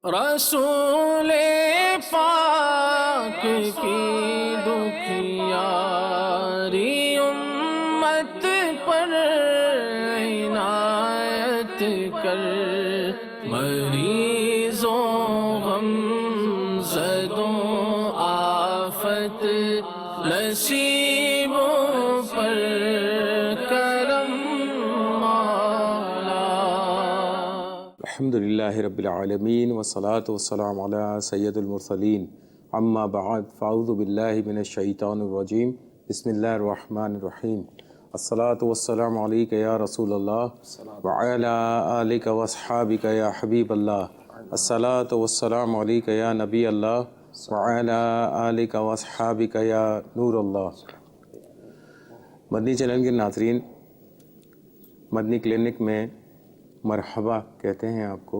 رسول پاک کی دکھیاری امت پر عنایت کر، مریضوں غم زدوں آفت نصیبوں پر کرم مولا۔ الحمدللہ رب العالمین والصلاة والسلام علی سید المرسلین، اما بعد فاعوذ باللہ من الشیطان الرجیم، بسم اللہ الرحمن الرحیم۔ الصلاة والسلام علیک یا رسول اللہ وعلی آلک واصحابک یا حبیب اللہ، الصلاة والسلام علیک یا نبی اللہ وعلی آلک واصحابک یا نور اللہ۔ مدنی چینل کے ناظرین، مدنی کلینک میں مرحبا کہتے ہیں آپ کو۔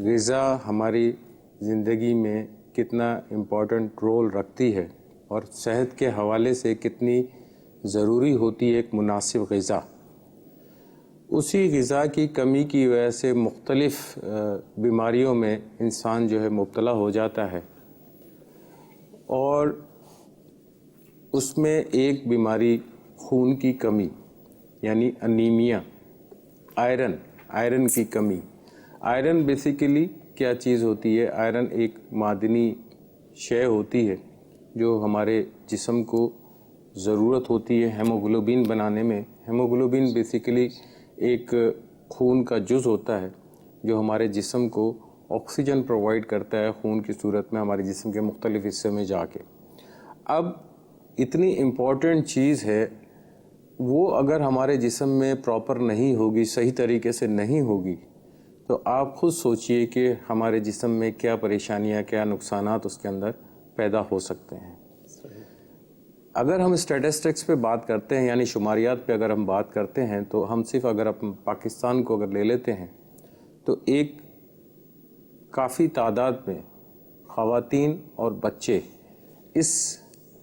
غذا ہماری زندگی میں کتنا امپورٹنٹ رول رکھتی ہے اور صحت کے حوالے سے کتنی ضروری ہوتی ہے ایک مناسب غذا۔ اسی غذا کی کمی کی وجہ سے مختلف بیماریوں میں انسان جو ہے مبتلا ہو جاتا ہے، اور اس میں ایک بیماری خون کی کمی یعنی انیمیا، آئرن کی کمی۔ آئرن بیسیکلی کیا چیز ہوتی ہے؟ آئرن ایک معدنی شے ہوتی ہے جو ہمارے جسم کو ضرورت ہوتی ہے ہیموگلوبین بنانے میں۔ ہیموگلوبین بیسیکلی ایک خون کا جز ہوتا ہے جو ہمارے جسم کو آکسیجن پرووائڈ کرتا ہے خون کی صورت میں ہمارے جسم کے مختلف حصے میں جا کے۔ اب اتنی امپورٹنٹ چیز ہے، وہ اگر ہمارے جسم میں پراپر نہیں ہوگی، صحیح طریقے سے نہیں ہوگی، تو آپ خود سوچئے کہ ہمارے جسم میں کیا پریشانیاں، کیا نقصانات اس کے اندر پیدا ہو سکتے ہیں۔ اگر ہم اسٹیٹسٹکس پہ بات کرتے ہیں، یعنی شماریات پہ اگر ہم بات کرتے ہیں، تو ہم صرف اگر پاکستان کو اگر لے لیتے ہیں تو ایک کافی تعداد میں خواتین اور بچے اس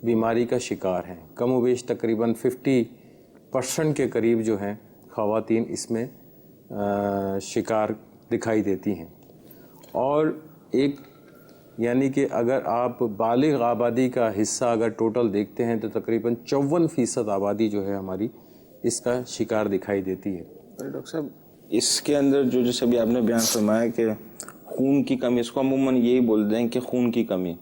بیماری کا شکار ہیں۔ کم و بیش تقریباً 50% کے قریب جو ہیں خواتین اس میں شکار دکھائی دیتی ہیں، اور ایک یعنی کہ اگر آپ بالغ آبادی کا حصہ اگر ٹوٹل دیکھتے ہیں تو تقریباً 54% آبادی جو ہے ہماری اس کا شکار دکھائی دیتی ہے۔ ڈاکٹر صاحب، اس کے اندر جو جیسے ابھی آپ نے بیان فرمایا کہ خون کی کمی، اس کو عموماً یہی بول دیں کہ خون کی کمی۔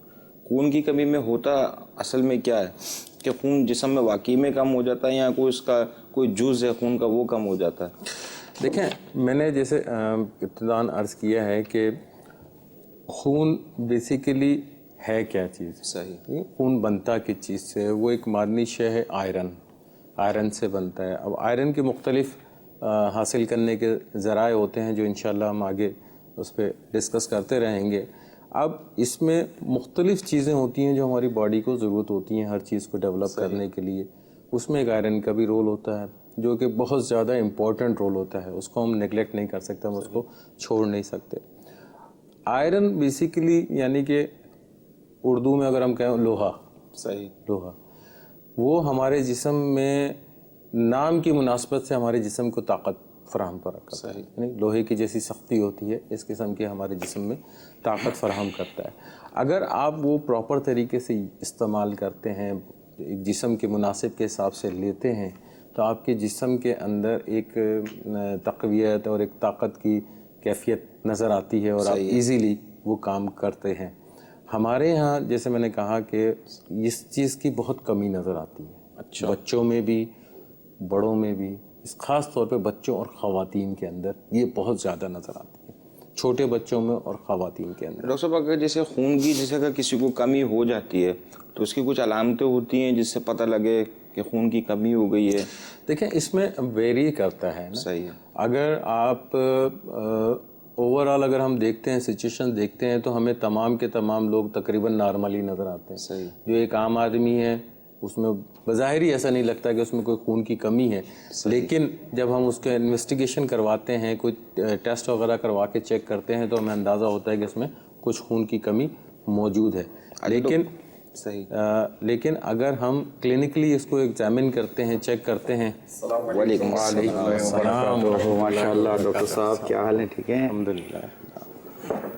خون کی کمی میں ہوتا اصل میں کیا ہے؟ کہ خون جسم میں واقعی میں کم ہو جاتا ہے یا کوئی اس کا کوئی جز ہے خون کا وہ کم ہو جاتا ہے؟ دیکھیں، میں نے جیسے ابتداً عرض کیا ہے کہ خون بیسیکلی ہے کیا چیز؟ صحیح۔ خون بنتا کس چیز سے؟ وہ ایک معدنی شے ہے، آئرن سے بنتا ہے۔ اب آئرن کے مختلف حاصل کرنے کے ذرائع ہوتے ہیں جو انشاءاللہ ہم آگے اس پہ ڈسکس کرتے رہیں گے۔ اب اس میں مختلف چیزیں ہوتی ہیں جو ہماری باڈی کو ضرورت ہوتی ہیں ہر چیز کو ڈیولپ کرنے کے لیے۔ اس میں ایک آئرن کا بھی رول ہوتا ہے جو کہ بہت زیادہ امپورٹنٹ رول ہوتا ہے، اس کو ہم نگلیکٹ نہیں کر سکتے، ہم اس کو چھوڑ نہیں سکتے۔ آئرن بیسیکلی یعنی کہ اردو میں اگر ہم کہیں لوہا، لوہا وہ ہمارے جسم میں نام کی مناسبت سے ہمارے جسم کو طاقت فراہم کرتا ہے، یعنی لوہے کی جیسی سختی ہوتی ہے اس قسم کی ہمارے جسم میں طاقت فراہم کرتا ہے۔ اگر آپ وہ پراپر طریقے سے استعمال کرتے ہیں، ایک جسم کے مناسب کے حساب سے لیتے ہیں، تو آپ کے جسم کے اندر ایک تقویت اور ایک طاقت کی کیفیت نظر آتی ہے اور آپ ایزیلی وہ کام کرتے ہیں۔ ہمارے ہاں جیسے میں نے کہا کہ اس چیز کی بہت کمی نظر آتی ہے، بچوں میں بھی بڑوں میں بھی، خاص طور پہ بچوں اور خواتین کے اندر یہ بہت زیادہ نظر آتی ہے، چھوٹے بچوں میں اور خواتین کے اندر۔ ڈاکٹر صاحب، اگر جیسے خون کی جیسے اگر کسی کو کمی ہو جاتی ہے تو اس کی کچھ علامتیں ہوتی ہیں جس سے پتہ لگے کہ خون کی کمی ہو گئی ہے؟ دیکھیں، اس میں ویری کرتا ہے نا۔ صحیح ہے۔ اگر آپ اوورآل اگر ہم دیکھتے ہیں، سچویشن دیکھتے ہیں، تو ہمیں تمام کے تمام لوگ تقریباً نارمل ہی نظر آتے ہیں۔ صحیح۔ جو ایک عام آدمی ہے اس میں بظاہر ہی ایسا نہیں لگتا کہ اس میں کوئی خون کی کمی ہے، لیکن جب ہم اس کے انویسٹیگیشن کرواتے ہیں، کوئی ٹیسٹ وغیرہ کروا کے چیک کرتے ہیں، تو ہمیں اندازہ ہوتا ہے کہ اس میں کچھ خون کی کمی موجود ہے۔ لیکن اگر ہم کلینکلی اس کو ایگزامن کرتے ہیں، چیک کرتے ہیں۔ وعلیکم السلام۔ ماشاء اللہ ڈاکٹر صاحب، کیا حال ہے؟ ٹھیک ہے؟ الحمدللہ۔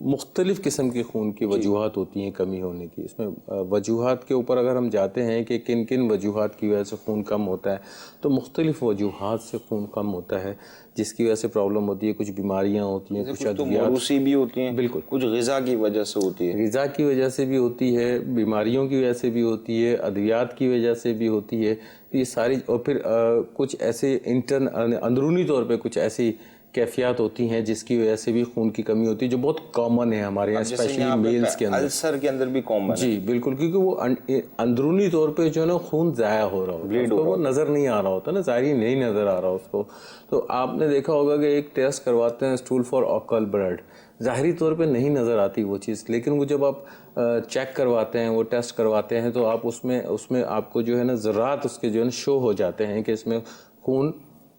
مختلف قسم کی خون کی وجوہات ہوتی ہیں کمی ہونے کی. اس میں وجوہات کے اوپر اگر ہم جاتے ہیں کہ کن کن وجوہات کی وجہ سے خون کم ہوتا ہے, تو مختلف وجوہات سے خون کم ہوتا ہے, جس کی وجہ سے پرابلم ہوتی ہے. کچھ بیماریاں ہوتی ہیں, کچھ تو موروثی بھی ہوتی ہیں, بالکل, کچھ غذا کی وجہ سے ہوتی ہے, غذا کی وجہ سے بھی ہوتی ہے, بیماریوں کی وجہ سے بھی ہوتی ہے, ادویات کی وجہ سے بھی ہوتی ہے. یہ ساری, اور پھر کچھ ایسے اندرونی طور پہ کچھ ایسی کیفیات ہوتی ہیں جس کی وجہ سے بھی خون کی کمی ہوتی ہے, جو بہت کامن ہے ہمارے یہاں اسپیشلی میلز کے اندر. السر کے اندر بھی کامن ہے. جی بالکل, کیونکہ وہ اندرونی طور پہ جو ہے نا خون ضائع ہو رہا ہوتا ہے, اس کو وہ نظر نہیں آ رہا ہوتا نا, ظاہری نہیں نظر آ رہا اس کو. تو آپ نے دیکھا ہوگا کہ ایک ٹیسٹ کرواتے ہیں اسٹول فار اوکل بلڈ, ظاہری طور پہ نہیں نظر آتی وہ چیز, لیکن وہ جب آپ چیک کرواتے ہیں, وہ ٹیسٹ کرواتے ہیں, تو آپ اس میں آپ کو جو ہے نا ذرات اس کے جو ہے نا شو ہو جاتے ہیں کہ اس میں خون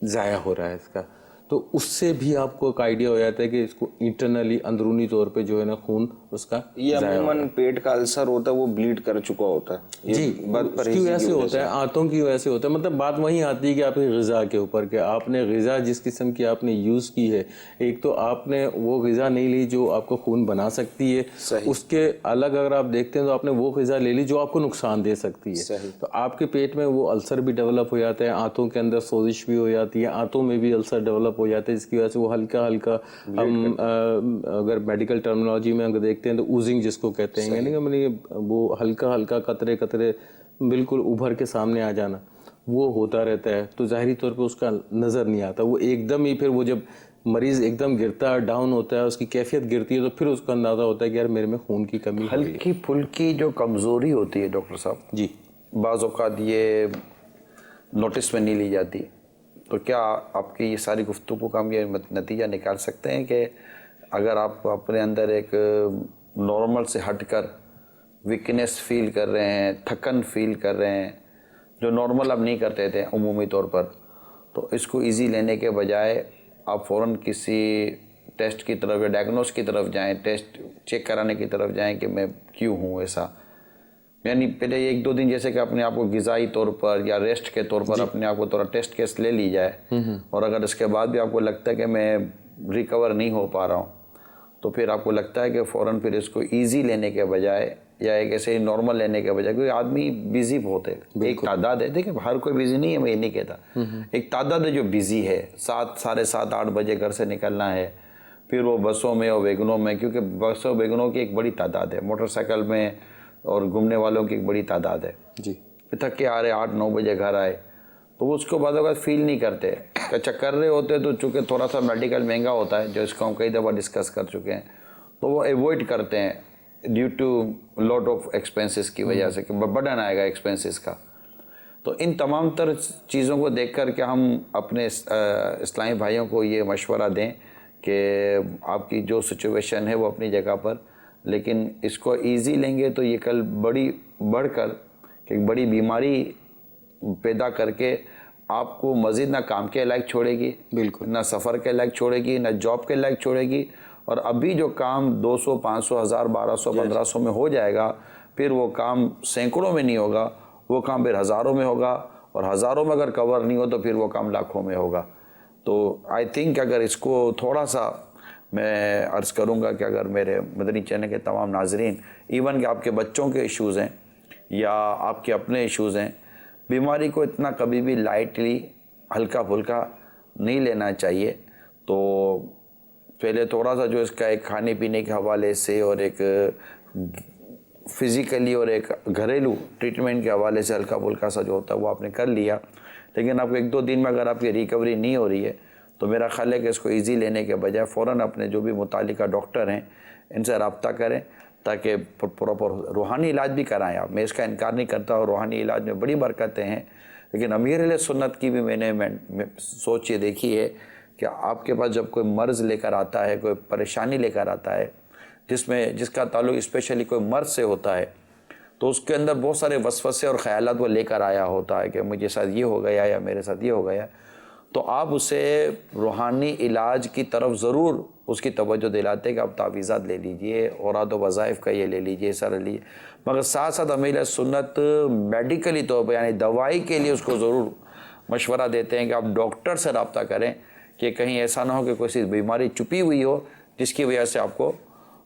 ضائع ہو رہا ہے اس کا. تو اس سے بھی آپ کو ایک آئیڈیا ہو جاتا ہے کہ اس کو انٹرنلی اندرونی طور پہ جو ہے نا خون اس کا یہ عموماً پیٹ کا السر ہوتا ہے, وہ بلیڈ کر چکا ہوتا ہے. جی, اس کی وجہ سے ہوتا ہے, آنتوں کی وجہ سے ہوتا ہے. مطلب بات وہیں آتی ہے کہ آپ کی غذا کے اوپر, کہ آپ نے غذا جس قسم کی آپ نے یوز کی ہے, ایک تو آپ نے وہ غذا نہیں لی جو آپ کو خون بنا سکتی ہے, اس کے الگ اگر آپ دیکھتے ہیں تو آپ نے وہ غذا لے لی جو آپ کو نقصان دے سکتی ہے. تو آپ کے پیٹ میں وہ السر بھی ڈیولپ ہو جاتا ہے, آنتوں کے اندر سوزش بھی ہو جاتی ہے, آنتوں میں بھی السر ڈیولپ ہو جاتا ہے, جس کی وجہ سے وہ ہلکا ہلکا, ہم اگر میڈیکل ٹرمنالوجی میں اگر دیکھتے ہیں تو اوزنگ جس کو کہتے ہیں, یعنی وہ ہلکا ہلکا قطرے قطرے بالکل ابھر کے سامنے آ جانا, وہ ہوتا رہتا ہے. تو ظاہری طور پہ اس کا نظر نہیں آتا, وہ ایک دم ہی, پھر وہ جب مریض ایک دم گرتا ہے, ڈاؤن ہوتا ہے, اس کی کیفیت گرتی ہے, تو پھر اس کا اندازہ ہوتا ہے کہ یار میرے میں خون کی کمی ہے. ہلکی پھلکی جو کمزوری ہوتی ہے ڈاکٹر صاحب, جی, بعض اوقات یہ نوٹس میں نہیں لی جاتی, تو کیا آپ کی یہ ساری گفتگو کا ہم یہ نتیجہ نکال سکتے ہیں کہ اگر آپ اپنے اندر ایک نارمل سے ہٹ کر ویکنیس فیل کر رہے ہیں, تھکن فیل کر رہے ہیں, جو نارمل آپ نہیں کرتے تھے عمومی طور پر, تو اس کو ایزی لینے کے بجائے آپ فوراً کسی ٹیسٹ کی طرف یا ڈائگنوس کی طرف جائیں, ٹیسٹ چیک کرانے کی طرف جائیں کہ میں کیوں ہوں ایسا. یعنی پہلے ایک دو دن جیسے کہ اپنے آپ کو غذائی طور پر یا ریسٹ کے طور پر اپنے آپ کو تھوڑا ٹیسٹ کیس لے لی جائے, اور اگر اس کے بعد بھی آپ کو لگتا ہے کہ میں ریکور نہیں ہو پا رہا ہوں, تو پھر آپ کو لگتا ہے کہ فوراً پھر اس کو ایزی لینے کے بجائے یا ایک ایسے ہی نارمل لینے کے بجائے, کیونکہ آدمی بیزی بہت ہے, ایک تعداد ہے, دیکھیں ہر کوئی بیزی نہیں ہے, میں یہ نہیں کہتا, ایک تعداد ہے جو بیزی ہے, 7, 7:30, 8 بجے گھر سے نکلنا ہے, پھر وہ بسوں میں اور ویگنوں میں, کیونکہ بسوں ویگنوں کی ایک بڑی تعداد ہے, موٹر سائیکل میں اور گھومنے والوں کی ایک بڑی تعداد ہے. جی, پھر تھک کے آ رہے 8-9 بجے گھر آئے, تو وہ اس کو بعد اوقات فیل نہیں کرتے, اچھا کر رہے ہوتے تو چونکہ تھوڑا سا میڈیکل مہنگا ہوتا ہے, جو اس کو ہم کئی دفعہ ڈسکس کر چکے ہیں, تو وہ ایوائڈ کرتے ہیں due to lot of expenses کی وجہ سے, کہ برڈن آئے گا ایکسپینسز کا. تو ان تمام تر چیزوں کو دیکھ کر کے ہم اپنے اسلامی بھائیوں کو یہ مشورہ دیں کہ آپ کی جو سچویشن ہے وہ اپنی جگہ پر, لیکن اس کو ایزی لیں گے تو یہ کل بڑھ کر ایک بڑی بیماری پیدا کر کے آپ کو مزید نہ کام کے لائق چھوڑے گی, بالکل, نہ سفر کے لائق چھوڑے گی, نہ جاب کے لائق چھوڑے گی, اور ابھی جو کام 200, 500, 1000, 1200, 1500 میں ہو جائے گا, پھر وہ کام سینکڑوں میں نہیں ہوگا, وہ کام پھر ہزاروں میں ہوگا, اور ہزاروں میں اگر کور نہیں ہو تو پھر وہ کام لاکھوں میں ہوگا. تو آئی تھنک اگر اس کو تھوڑا سا میں عرض کروں گا کہ اگر میرے مدنی چینل کے تمام ناظرین, ایون کہ آپ کے بچوں کے ایشوز ہیں یا آپ کے اپنے ایشوز ہیں, بیماری کو اتنا کبھی بھی لائٹلی ہلکا پھلکا نہیں لینا چاہیے. تو پہلے تھوڑا سا جو اس کا ایک کھانے پینے کے حوالے سے اور ایک فزیکلی اور ایک گھریلو ٹریٹمنٹ کے حوالے سے ہلکا پھلکا سا جو ہوتا ہے وہ آپ نے کر لیا, لیکن آپ کو 1-2 دن میں اگر آپ کی ریکوری نہیں ہو رہی ہے تو میرا خیال ہے کہ اس کو ایزی لینے کے بجائے فوراً اپنے جو بھی متعلقہ ڈاکٹر ہیں ان سے رابطہ کریں, تاکہ پراپر روحانی علاج بھی کرائیں. آپ, میں اس کا انکار نہیں کرتا, اور روحانی علاج میں بڑی برکتیں ہیں, لیکن امیر علیہ سنت کی بھی میں نے سوچ یہ دیکھی ہے کہ آپ کے پاس جب کوئی مرض لے کر آتا ہے, کوئی پریشانی لے کر آتا ہے, جس کا تعلق اسپیشلی کوئی مرض سے ہوتا ہے, تو اس کے اندر بہت سارے وسوسے اور خیالات وہ لے کر آیا ہوتا ہے کہ مجھے ساتھ یہ ہو گیا یا میرے ساتھ یہ ہو گیا. تو آپ اسے روحانی علاج کی طرف ضرور اس کی توجہ دلاتے کہ آپ تعویذات لے لیجئے, اوراد و وظائف کا یہ لے لیجئے, سارا لیجیے, مگر ساتھ ساتھ امیر سنت میڈیکلی طور پر یعنی دوائی کے لیے اس کو ضرور مشورہ دیتے ہیں کہ آپ ڈاکٹر سے رابطہ کریں, کہ کہیں ایسا نہ ہو کہ کوئی بیماری چھپی ہوئی ہو جس کی وجہ سے آپ کو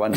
1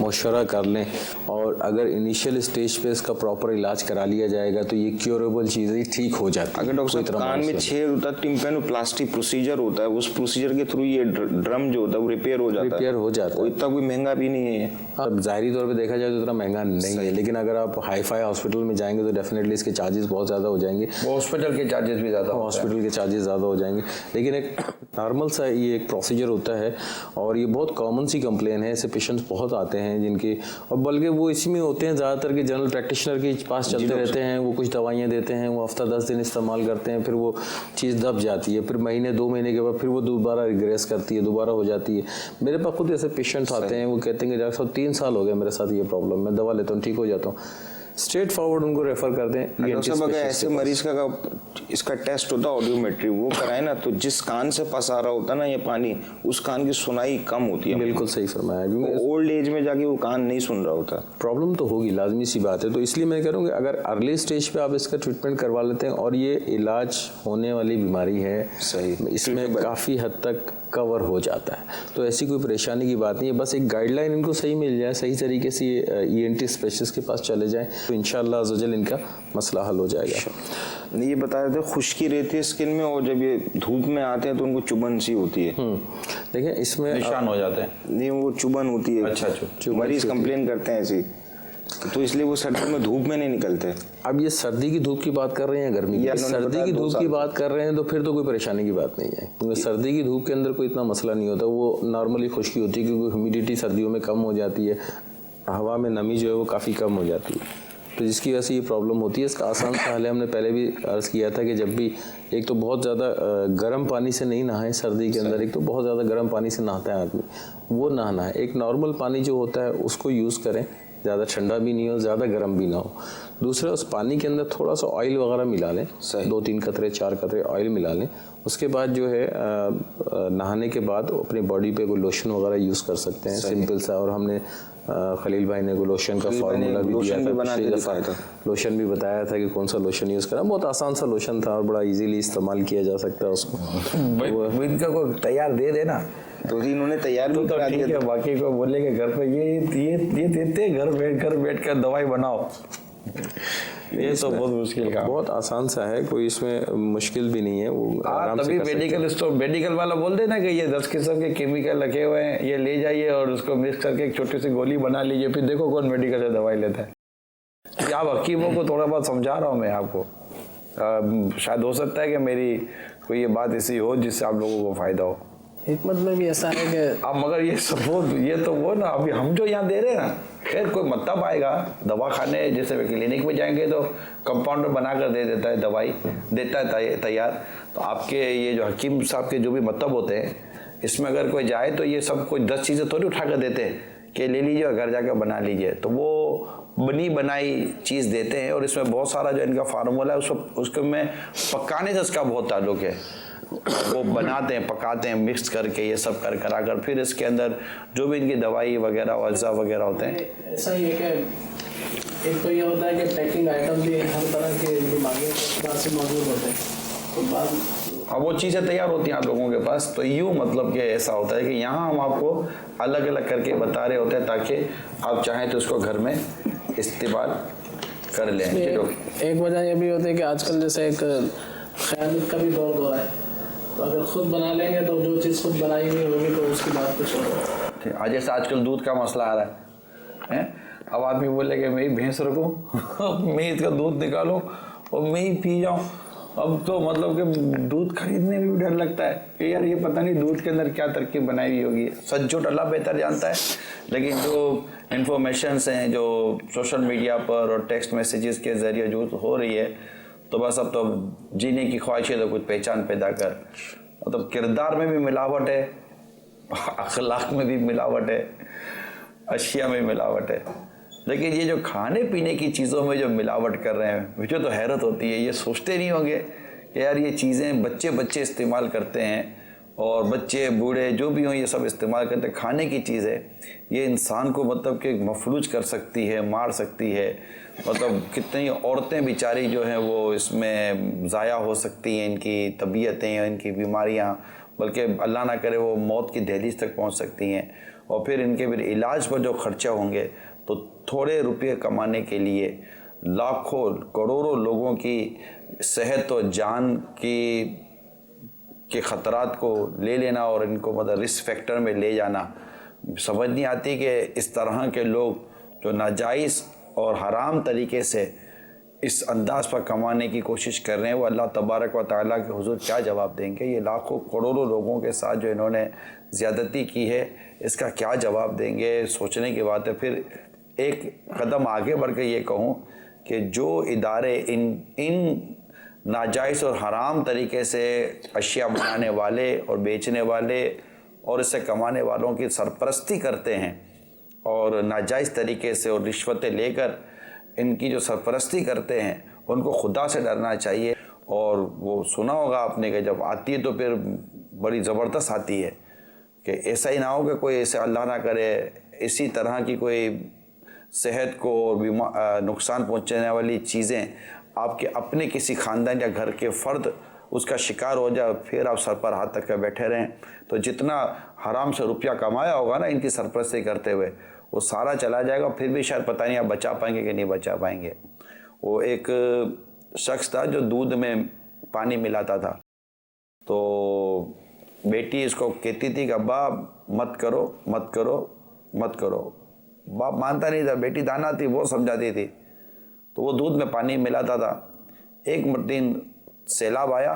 مشورہ کر لیں اور اگر انیشیل اسٹیج پہ اس کا پراپر علاج کرا لیا جائے گا تو یہ کیوریبل چیزیں ٹھیک ہو جاتی ہے. اگر ڈاکٹر صاحب کان میں چھید ہوتا ہے ٹمپینوپلاسٹی پروسیجر ہوتا ہے, اس پروسیجر کے تھرو یہ ڈرم جو ہوتا ہے وہ ریپیئر ہو جاتا ہے, اتنا کوئی مہنگا بھی نہیں ہے. اب ظاہری طور پہ دیکھا جائے تو اتنا مہنگا نہیں ہے, لیکن اگر آپ ہائی فائی ہاسپٹل میں جائیں گے تو ڈیفینیٹلی اس کے چارجز بہت زیادہ ہو جائیں گے. ہاسپٹل کے چارجز بھی زیادہ, ہاسپٹل کے چارجز زیادہ ہو جائیں گے. لیکن ایک نارمل سا یہ ایک پروسیجر ہوتا ہے اور یہ بہت کامن سی کمپلین ہے. ایسے پیشنٹس بہت آتے ہیں جن کے, اور بلکہ وہ اسی میں ہوتے ہیں زیادہ تر کہ جنرل پریکٹیشنر کے پاس چلتے رہتے ہیں, وہ کچھ دوائیاں دیتے ہیں, وہ ہفتہ 10 دن استعمال کرتے ہیں, پھر وہ چیز دب جاتی ہے, پھر مہینے 2 مہینے کے بعد پھر وہ دوبارہ ریگریس کرتی ہے, دوبارہ ہو جاتی ہے. میرے پاس خود ایسے پیشنٹس آتے ہیں, وہ کہتے ہیں کہ ڈاکٹر صاحب 3 سال ہو گئے میرے ساتھ یہ پرابلم, میں دوا لیتا ہوں ٹھیک ہو جاتا ہوں. اسٹریٹ فارورڈ ان کو ریفر کر دیں. ڈاکٹر صاحب اگر ایسے مریض کا اس کا ٹیسٹ ہوتا ہے آڈیومیٹری, وہ کرائے نا, تو جس کان سے پس آ رہا ہوتا ہے نا یہ پانی, اس کان کی سنائی کم ہوتی ہے. بالکل صحیح فرمایا, اولڈ ایج میں جا کے وہ کان نہیں سن رہا ہوتا. پرابلم تو ہوگی, لازمی سی بات ہے. تو اس لیے میں کہہ رہا ہوں کہ اگر ارلی اسٹیج پہ آپ اس کا ٹریٹمنٹ کروا لیتے ہیں, اور یہ علاج ہونے والی بیماری ہے, صحیح, اس میں کافی حد تک کور ہو جاتا ہے, تو ایسی کوئی پریشانی کی بات نہیں ہے. بس ایک گائیڈ لائن ان کو صحیح مل جائے, صحیح طریقے سے ENT اسپیشلسٹ کے پاس چلے جائیں, تو انشاءاللہ عزوجل ان کا مسئلہ حل ہو جائے گا. یہ بتا رہے تھے خشکی رہتی ہے اسکن میں, اور جب یہ دھوپ میں آتے ہیں تو ان کو چبھن سی ہوتی ہے. دیکھیں اس میں نشان ہو جاتے ہیں. نہیں, وہ چبھن ہوتی ہے. اچھا, مریض کمپلین کرتے ہیں ایسی, تو اس لیے وہ سردی میں دھوپ میں نہیں نکلتے. اب یہ سردی کی دھوپ کی بات کر رہے ہیں یا گرمی کی؟ سردی کی دھوپ کی بات کر رہے ہیں تو پھر تو کوئی پریشانی کی بات نہیں ہے, کیونکہ سردی کی دھوپ کے اندر کوئی اتنا مسئلہ نہیں ہوتا. وہ نارملی خشکی ہوتی ہے کیونکہ ہیومیڈیٹی سردیوں میں کم ہو جاتی ہے, ہوا میں نمی جو ہے وہ کافی کم ہو جاتی ہے, تو جس کی وجہ سے یہ پرابلم ہوتی ہے. اس کا آسان سا حل ہے, ہم نے پہلے بھی عرض کیا تھا کہ جب بھی ایک تو بہت زیادہ گرم پانی سے نہیں نہائیں سردی کے اندر, ایک تو بہت زیادہ گرم پانی سے نہاتا ہے آدمی, وہ نہانا ہے. ایک نارمل پانی جو ہوتا ہے اس کو یوز کریں, زیادہ ٹھنڈا بھی نہیں ہو زیادہ گرم بھی نہ ہو. دوسرا, اس پانی کے اندر تھوڑا سا آئل وغیرہ ملا لیں, 2-3 قطرے 4 قطرے آئل ملا لیں. اس کے بعد جو ہے نہانے کے بعد اپنی باڈی پہ کوئی لوشن وغیرہ یوز کر سکتے ہیں, سمپل سا. اور ہم نے خلیل بھائی نے کوئی لوشن کا فارمولا بھی دیا تھا, لوشن بھی بتایا تھا کہ کون سا لوشن یوز کرنا. بہت آسان سا لوشن تھا اور بڑا ایزیلی استعمال کیا جا سکتا ہے اس کو. ان کا کوئی تیار دے دینا, تو انہوں نے تیار بھی کرا دیا. باقی کو بولے کہ گھر پہ یہ دیتے, گھر بیٹھ کر دوائی بناؤ. یہ تو بہت مشکل کام, بہت آسان سا ہے, کوئی اس میں مشکل بھی نہیں ہے. وہ آرام سے میڈیکل اسٹور میڈیکل والا بول دے نا کہ یہ 10 قسم کے کیمیکل رکھے ہوئے ہیں, یہ لے جائیے اور اس کو مکس کر کے ایک چھوٹی سی گولی بنا لیجیے, پھر دیکھو کون میڈیکل سے دوائی لیتا ہے. آپ حکیموں کو تھوڑا بہت سمجھا رہا ہوں میں آپ کو, شاید ہو سکتا ہے کہ میری کوئی یہ بات ایسی ہو جس سے آپ لوگوں کو فائدہ ہو. حکمت میں بھی ایسا ہے کہ اب مگر یہ سپورٹ, یہ تو وہ نا ابھی ہم جو یہاں دے رہے ہیں نا, خیر کوئی مطلب آئے گا دوا کھانے, جیسے کلینک میں جائیں گے تو کمپاؤنڈر بنا کر دے دیتا ہے, دوائی دیتا ہے تیار. تو آپ کے یہ جو حکیم صاحب کے جو بھی مطلب ہوتے ہیں, اس میں اگر کوئی جائے تو یہ سب کوئی 10 چیزیں تھوڑی اٹھا کر دیتے ہیں کہ لے لیجیے اور گھر جا کے بنا لیجیے. تو وہ بنی بنائی چیز دیتے ہیں, اور اس میں بہت سارا جو ان کا فارمولا ہے اس کو میں پکانے سے اس کا بہت تعلق ہے. وہ بناتے ہیں, پکاتے ہیں, مکس کر کے یہ سب کرا کر پھر اس کے اندر جو بھی ان کی دوائی وغیرہ اجزاء وغیرہ ہوتے ہیں. ایسا ہی ہے کہ ایک تو یہ ہوتا ہے کہ پیکنگ آئٹم بھی ہر طرح کے بیماریوں کے بعد سے موجود ہوتے ہیں, تو بعد اب وہ چیزیں تیار ہوتی ہیں آپ لوگوں کے پاس. تو یوں مطلب کہ ایسا ہوتا ہے کہ یہاں ہم آپ کو الگ الگ کر کے بتا رہے ہوتے ہیں تاکہ آپ چاہیں تو اس کو گھر میں استعمال کر لیں. ایک وجہ یہ بھی ہوتی ہے کہ آج کل جیسے ایک خیانت کا بھی دور ہو رہا ہے, تو اگر خود بنا لیں گے تو جو چیز خود بنائی ہوئی ہوگی تو اس کی بات کچھ ہوگا. جیسے آج کل دودھ کا مسئلہ آ رہا ہے, اب آدمی بولے کہ میں ہی بھینس رکھوں, میں اس کا دودھ نکالوں اور میں ہی پی جاؤں. اب تو مطلب کہ دودھ خریدنے میں بھی ڈر لگتا ہے کہ یار یہ پتہ نہیں دودھ کے اندر کیا ترکیب بنائی ہوئی ہوگی. سچ جھوٹ اللہ بہتر جانتا ہے, لیکن جو انفارمیشنس ہیں جو سوشل میڈیا پر اور ٹیکسٹ میسیجز کے ذریعے جو ہو رہی ہے, تو بس اب تو جینے کی خواہش ہے تو کچھ پہچان پیدا کر. مطلب کردار میں بھی ملاوٹ ہے, اخلاق میں بھی ملاوٹ ہے, اشیاء میں ملاوٹ ہے. لیکن یہ جو کھانے پینے کی چیزوں میں جو ملاوٹ کر رہے ہیں, مجھے تو حیرت ہوتی ہے. یہ سوچتے نہیں ہوں گے کہ یار یہ چیزیں بچے استعمال کرتے ہیں, اور بچے بوڑھے جو بھی ہوں یہ سب استعمال کرتے ہیں. کھانے کی چیز ہے, یہ انسان کو مطلب کہ مفلوج کر سکتی ہے, مار سکتی ہے. مطلب کتنی عورتیں بیچاری جو ہیں وہ اس میں ضائع ہو سکتی ہیں, ان کی طبیعتیں, ان کی بیماریاں بلکہ اللہ نہ کرے وہ موت کی دہلیز تک پہنچ سکتی ہیں، اور پھر ان کے پھر علاج پر جو خرچہ ہوں گے تو تھوڑے روپے کمانے کے لیے لاکھوں کروڑوں لوگوں کی صحت و جان کے خطرات کو لے لینا اور ان کو مطلب رسک فیکٹر میں لے جانا. سمجھ نہیں آتی کہ اس طرح کے لوگ جو ناجائز اور حرام طریقے سے اس انداز پر کمانے کی کوشش کر رہے ہیں وہ اللہ تبارک و تعالیٰ کے حضور کیا جواب دیں گے. یہ لاکھوں کروڑوں لوگوں کے ساتھ جو انہوں نے زیادتی کی ہے اس کا کیا جواب دیں گے؟ سوچنے کی بات ہے. پھر ایک قدم آگے بڑھ کے یہ کہوں کہ جو ادارے ان ناجائز اور حرام طریقے سے اشیاء بنانے والے اور بیچنے والے اور اس سے کمانے والوں کی سرپرستی کرتے ہیں اور ناجائز طریقے سے اور رشوتیں لے کر ان کی جو سرپرستی کرتے ہیں ان کو خدا سے ڈرنا چاہیے. اور وہ سنا ہوگا آپ نے کہ جب آتی ہے تو پھر بڑی زبردست آتی ہے، کہ ایسا ہی نہ ہو کہ کوئی ایسے اللہ نہ کرے اسی طرح کی کوئی صحت کو نقصان پہنچانے والی چیزیں آپ کے اپنے کسی خاندان یا گھر کے فرد اس کا شکار ہو جائے، پھر آپ سر پر ہاتھ تک کے بیٹھے رہیں. تو جتنا حرام سے روپیہ کمایا ہوگا نا ان کی سرپرستی کرتے ہوئے وہ سارا چلا جائے گا. پھر بھی شاید پتہ نہیں آپ بچا پائیں گے کہ نہیں بچا پائیں گے. وہ ایک شخص تھا جو دودھ میں پانی ملاتا تھا، تو بیٹی اس کو کہتی تھی کہ ابا مت کرو مت کرو مت کرو. باپ مانتا نہیں تھا، بیٹی دانا تھی وہ سمجھاتی تھی، تو وہ دودھ میں پانی ملاتا تھا. ایک دن سیلاب آیا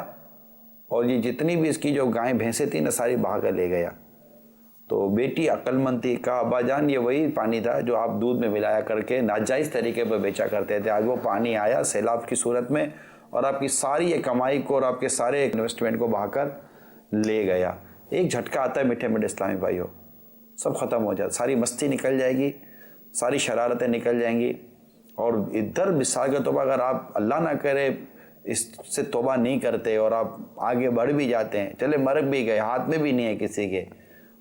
اور یہ جتنی بھی اس کی جو گائیں بھینسیں تھیں نا ساری بہا کر لے گیا. تو بیٹی عقل مند تھی، کہا ابا جان یہ وہی پانی تھا جو آپ دودھ میں ملایا کر کے ناجائز طریقے پر بیچا کرتے تھے. آج وہ پانی آیا سیلاب کی صورت میں اور آپ کی ساری یہ کمائی کو اور آپ کے سارے انویسٹمنٹ کو بہا کر لے گیا. ایک جھٹکا آتا ہے میٹھے میٹھے اسلامی بھائیوں، سب ختم ہو جاتا، ساری مستی نکل جائے گی، ساری شرارتیں نکل جائیں گی. اور ادھر مثال کے توبہ اگر آپ اللہ نہ کرے اس سے توبہ نہیں کرتے اور آپ آگے بڑھ بھی جاتے ہیں، چلے مر بھی گئے، ہاتھ میں بھی نہیں ہے کسی کے،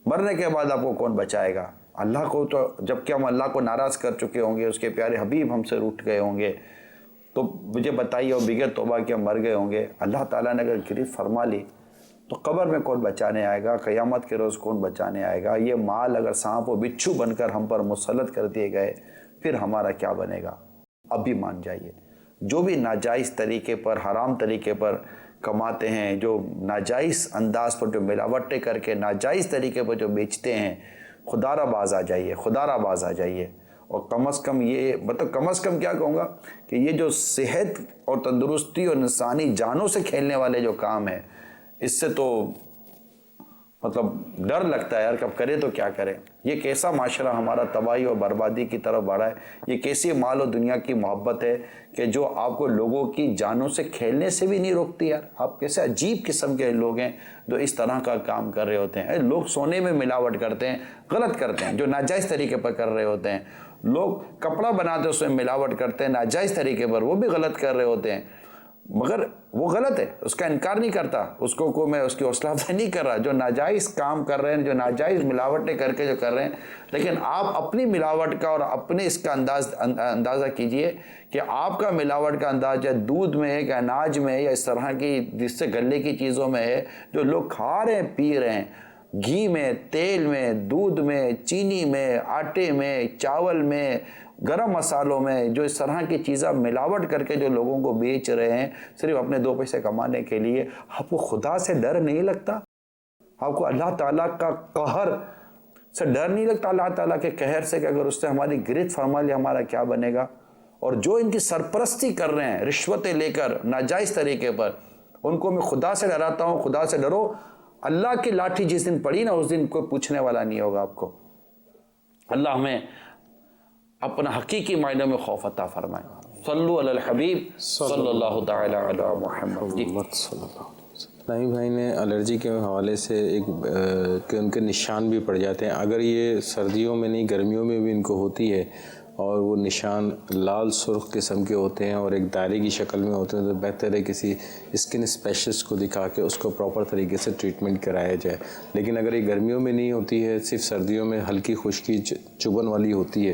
مرنے کے بعد آپ کو کون بچائے گا؟ اللہ کو تو جب کہ ہم اللہ کو ناراض کر چکے ہوں گے، اس کے پیارے حبیب ہم سے روٹھ گئے ہوں گے، تو مجھے بتائیے اور بغیر توبہ کے ہم مر گئے ہوں گے. اللہ تعالیٰ نے اگر گرفت فرما لی تو قبر میں کون بچانے آئے گا؟ قیامت کے روز کون بچانے آئے گا؟ یہ مال اگر سانپ و بچھو بن کر ہم پر مسلط کر دیے گئے پھر ہمارا کیا بنے گا؟ اب بھی مان جائیے، جو بھی ناجائز طریقے پر حرام طریقے پر کماتے ہیں، جو ناجائز انداز پر جو ملاوٹیں کر کے ناجائز طریقے پر جو بیچتے ہیں، خدا را باز آ جائیے، خدا را باز آ جائیے. اور کم از کم یہ کم از کم کیا کہوں گا کہ یہ جو صحت اور تندرستی اور انسانی جانوں سے کھیلنے والے جو کام ہیں اس سے تو ڈر لگتا ہے یار کب کرے تو کیا کرے. یہ کیسا معاشرہ ہمارا تباہی اور بربادی کی طرف بڑھا ہے. یہ کیسی مال و دنیا کی محبت ہے کہ جو آپ کو لوگوں کی جانوں سے کھیلنے سے بھی نہیں روکتی. یار آپ کیسے عجیب قسم کے لوگ ہیں جو اس طرح کا کام کر رہے ہوتے ہیں. لوگ سونے میں ملاوٹ کرتے ہیں، غلط کرتے ہیں، جو ناجائز طریقے پر کر رہے ہوتے ہیں. لوگ کپڑا بناتے ہیں اس میں ملاوٹ کرتے ہیں ناجائز طریقے پر، وہ بھی غلط کر رہے ہوتے ہیں. مگر وہ غلط ہے، اس کا انکار نہیں کرتا، اس کو میں اس کی حوصلہ افزائی نہیں کر رہا. جو ناجائز کام کر رہے ہیں، جو ناجائز ملاوٹیں کر کے جو کر رہے ہیں، لیکن آپ اپنی ملاوٹ کا اور اپنے اس کا اندازہ کیجئے کہ آپ کا ملاوٹ کا اندازہ دودھ میں ہے کہ اناج میں ہے یا اس طرح کی جس سے گلے کی چیزوں میں ہے جو لوگ کھا رہے ہیں پی رہے ہیں. گھی میں، تیل میں، دودھ میں، چینی میں، آٹے میں، چاول میں، گرم مسالوں میں، جو اس طرح کی چیزیں ملاوٹ کر کے جو لوگوں کو بیچ رہے ہیں صرف اپنے دو پیسے کمانے کے لیے. آپ کو خدا سے ڈر نہیں لگتا؟ آپ کو اللہ تعالیٰ کا قہر سے ڈر نہیں لگتا؟ اللہ تعالیٰ کے قہر سے کہ اگر اس نے ہماری گرفت فرما لی ہمارا کیا بنے گا؟ اور جو ان کی سرپرستی کر رہے ہیں رشوتیں لے کر ناجائز طریقے پر، ان کو میں خدا سے ڈراتا ہوں، خدا سے ڈرو. اللہ کی لاٹھی جس دن پڑی نا اس دن کوئی پوچھنے والا نہیں ہوگا آپ کو. اللہ ہمیں اپنا حقیقی معنوں میں خوف عطا فرمائے. صلو علی الحبیب صلی اللہ تعالی علی محمد. اسلامی بھائی نے الرجی کے حوالے سے کہ ان کے نشان بھی پڑ جاتے ہیں. اگر یہ سردیوں میں نہیں گرمیوں میں بھی ان کو ہوتی ہے اور وہ نشان لال سرخ قسم کے ہوتے ہیں اور ایک دائرے کی شکل میں ہوتے ہیں تو بہتر ہے کسی اسکن اسپیشلسٹ کو دکھا کے اس کو پراپر طریقے سے ٹریٹمنٹ کرایا جائے. لیکن اگر یہ گرمیوں میں نہیں ہوتی ہے، صرف سردیوں میں ہلکی خشکی چبھن والی ہوتی ہے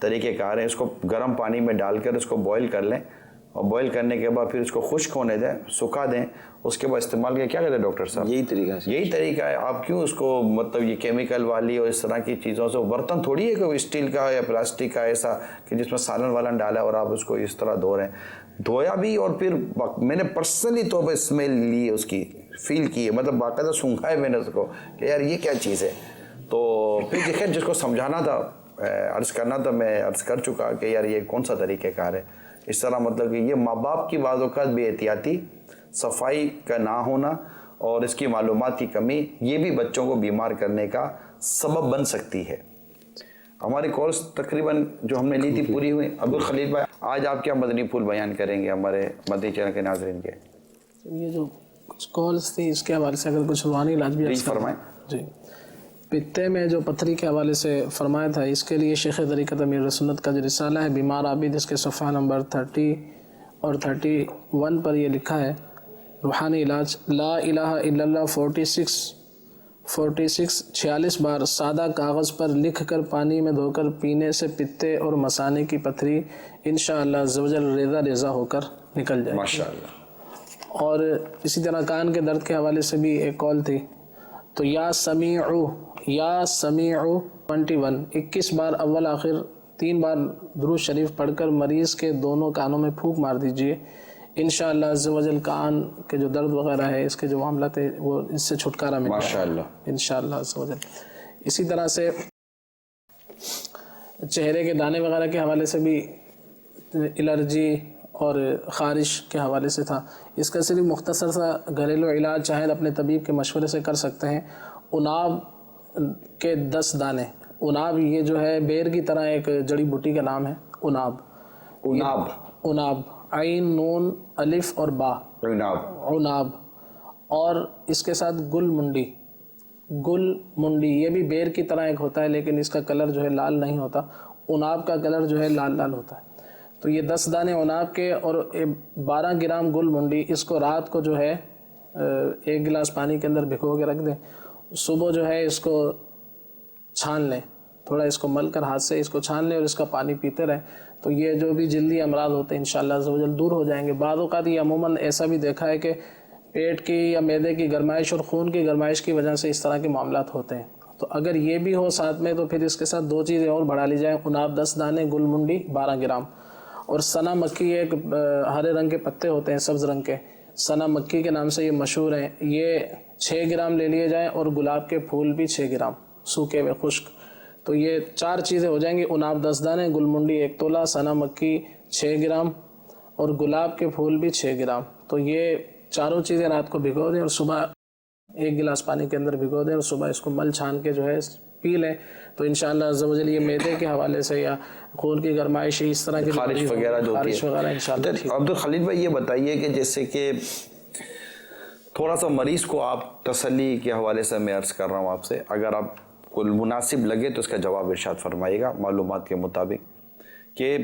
طریقہ کار ہیں. اس کو گرم پانی میں ڈال کر اس کو بوائل کر لیں, اور بوائل کرنے کے بعد پھر اس کو خشک ہونے دیں, سکھا دیں, اس کے بعد استعمال کیا کہتے ہیں ڈاکٹر صاحب؟ یہی طریقہ ہے. یہی طریقہ ہے. آپ کیوں اس کو مطلب یہ کیمیکل والی اور اس طرح کی چیزوں سے, برتن تھوڑی ہے کہ اسٹیل کا یا پلاسٹک کا ایسا کہ جس میں سالن والن ڈالا اور آپ اس کو اس طرح دھو رہے ہیں. دھویا بھی, اور پھر میں نے پرسنلی طور پہ اسمیل لی ہے, اس کی فیل کی ہے, مطلب باقاعدہ سونگھا ہے میں نے اس کو کہ یار یہ کیا چیز ہے. تو پھر دیکھیں جس کو سمجھانا تھا, عرض کرنا تھا, میں عرض کر چکا کہ یار یہ کون سا طریقہ کار ہے. اس طرح مطلب کہ یہ ماں باپ کی بعض اوقات بے احتیاطی, صفائی کا نہ ہونا اور اس کی معلومات کی کمی, یہ بھی بچوں کو بیمار کرنے کا سبب بن سکتی ہے. ہماری کورس تقریباً جو ہم نے لی تھی پوری ہوئی. عبدالخلیل بھائی, آج آپ کیا مدنی پھول بیان کریں گے ہمارے مدنی چینل کے ناظرین کے؟ یہ جو کچھ کالس تھی اس کے حوالے سے اگر کچھ روحانی علاج بھی فرمائیں. جی, پتے میں جو پتھری کے حوالے سے فرمایا تھا, اس کے لیے شیخ طریقت امیر سنت کا جو رسالہ ہے بیمار عابد, اس کے صفحہ نمبر 30 اور 31 پر یہ لکھا ہے روحانی علاج. لا الہ الا اللہ 46 بار سادہ کاغذ پر لکھ کر پانی میں دھو کر پینے سے پتے اور مثانے کی پتھری انشاءاللہ عزوجل ریزہ ریزہ ہو کر نکل جائے. ماشاءاللہ. اور اسی طرح کان کے درد کے حوالے سے بھی ایک کال تھی. تو یا سمیعو 21 بار اول آخر 3 بار درود شریف پڑھ کر مریض کے دونوں کانوں میں پھونک مار دیجئے. انشاءاللہ عز و جل کان کے جو درد وغیرہ ہے, اس کے جو معاملات ہے, وہ اس سے چھٹکارا مل جائے ماشاءاللہ انشاءاللہ عز و جل. اسی طرح سے چہرے کے دانے وغیرہ کے حوالے سے بھی الرجی اور خارش کے حوالے سے تھا. اس کا صرف مختصر سا گھریلو علاج چاہے اپنے طبیب کے مشورے سے کر سکتے ہیں. اناب کے 10 دانے, اناب یہ جو ہے بیر کی طرح ایک جڑی بوٹی کا نام ہے. اناب عین نون الف اور با, عناب. اور اس کے ساتھ گل منڈی یہ بھی بیر کی طرح ایک ہوتا ہے, لیکن اس کا کلر جو ہے لال نہیں ہوتا. اناب کا کلر جو ہے لال ہوتا ہے. تو یہ 10 دانے اناب کے اور 12 گرام گل منڈی, اس کو رات کو جو ہے 1 گلاس پانی کے اندر بھگو کے رکھ دیں. صبح جو ہے اس کو چھان لیں, تھوڑا اس کو مل کر ہاتھ سے اس کو چھان لیں اور اس کا پانی پیتے رہیں. تو یہ جو بھی جلدی امراض ہوتے ہیں انشاءاللہ عز و جل دور ہو جائیں گے. بعض اوقات یہ عموماً ایسا بھی دیکھا ہے کہ پیٹ کی یا معدے کی گرمائش اور خون کی گرمائش کی وجہ سے اس طرح کے معاملات ہوتے ہیں. تو اگر یہ بھی ہو ساتھ میں, تو پھر اس کے ساتھ 2 چیزیں اور بڑھا لی جائیں. اناب 10 دانے, گل منڈی 12 گرام, اور سنا مکی ایک ہرے رنگ کے پتے ہوتے ہیں, سبز رنگ کے, سنا مکی کے نام سے یہ مشہور ہیں. یہ 6 گرام لے لیے جائیں, اور گلاب کے پھول بھی 6 گرام سوکھے ہوئے خشک. تو یہ 4 چیزیں ہو جائیں گی. اناب 10 دانے, گل منڈی 1 تولہ, سنا مکی 6 گرام اور گلاب کے پھول بھی 6 گرام. تو یہ چاروں چیزیں رات کو بھگو دیں اور صبح 1 گلاس پانی کے اندر بھگو دیں, اور صبح اس کو مل چھان کے جو ہے پی لیں. تو انشاءاللہ عز و جل یہ معدے کے حوالے سے یا خون کی گرمائش اس طرح کی خارش وغیرہ جو ہوتی ہے انشاءاللہ. عبدالخلیل بھائی یہ بتائیے کہ جیسے کہ تھوڑا سا مریض کو آپ تسلی کے حوالے سے میں عرض کر رہا ہوں آپ سے, اگر آپ کو مناسب لگے تو اس کا جواب ارشاد فرمائیے گا معلومات کے مطابق, کہ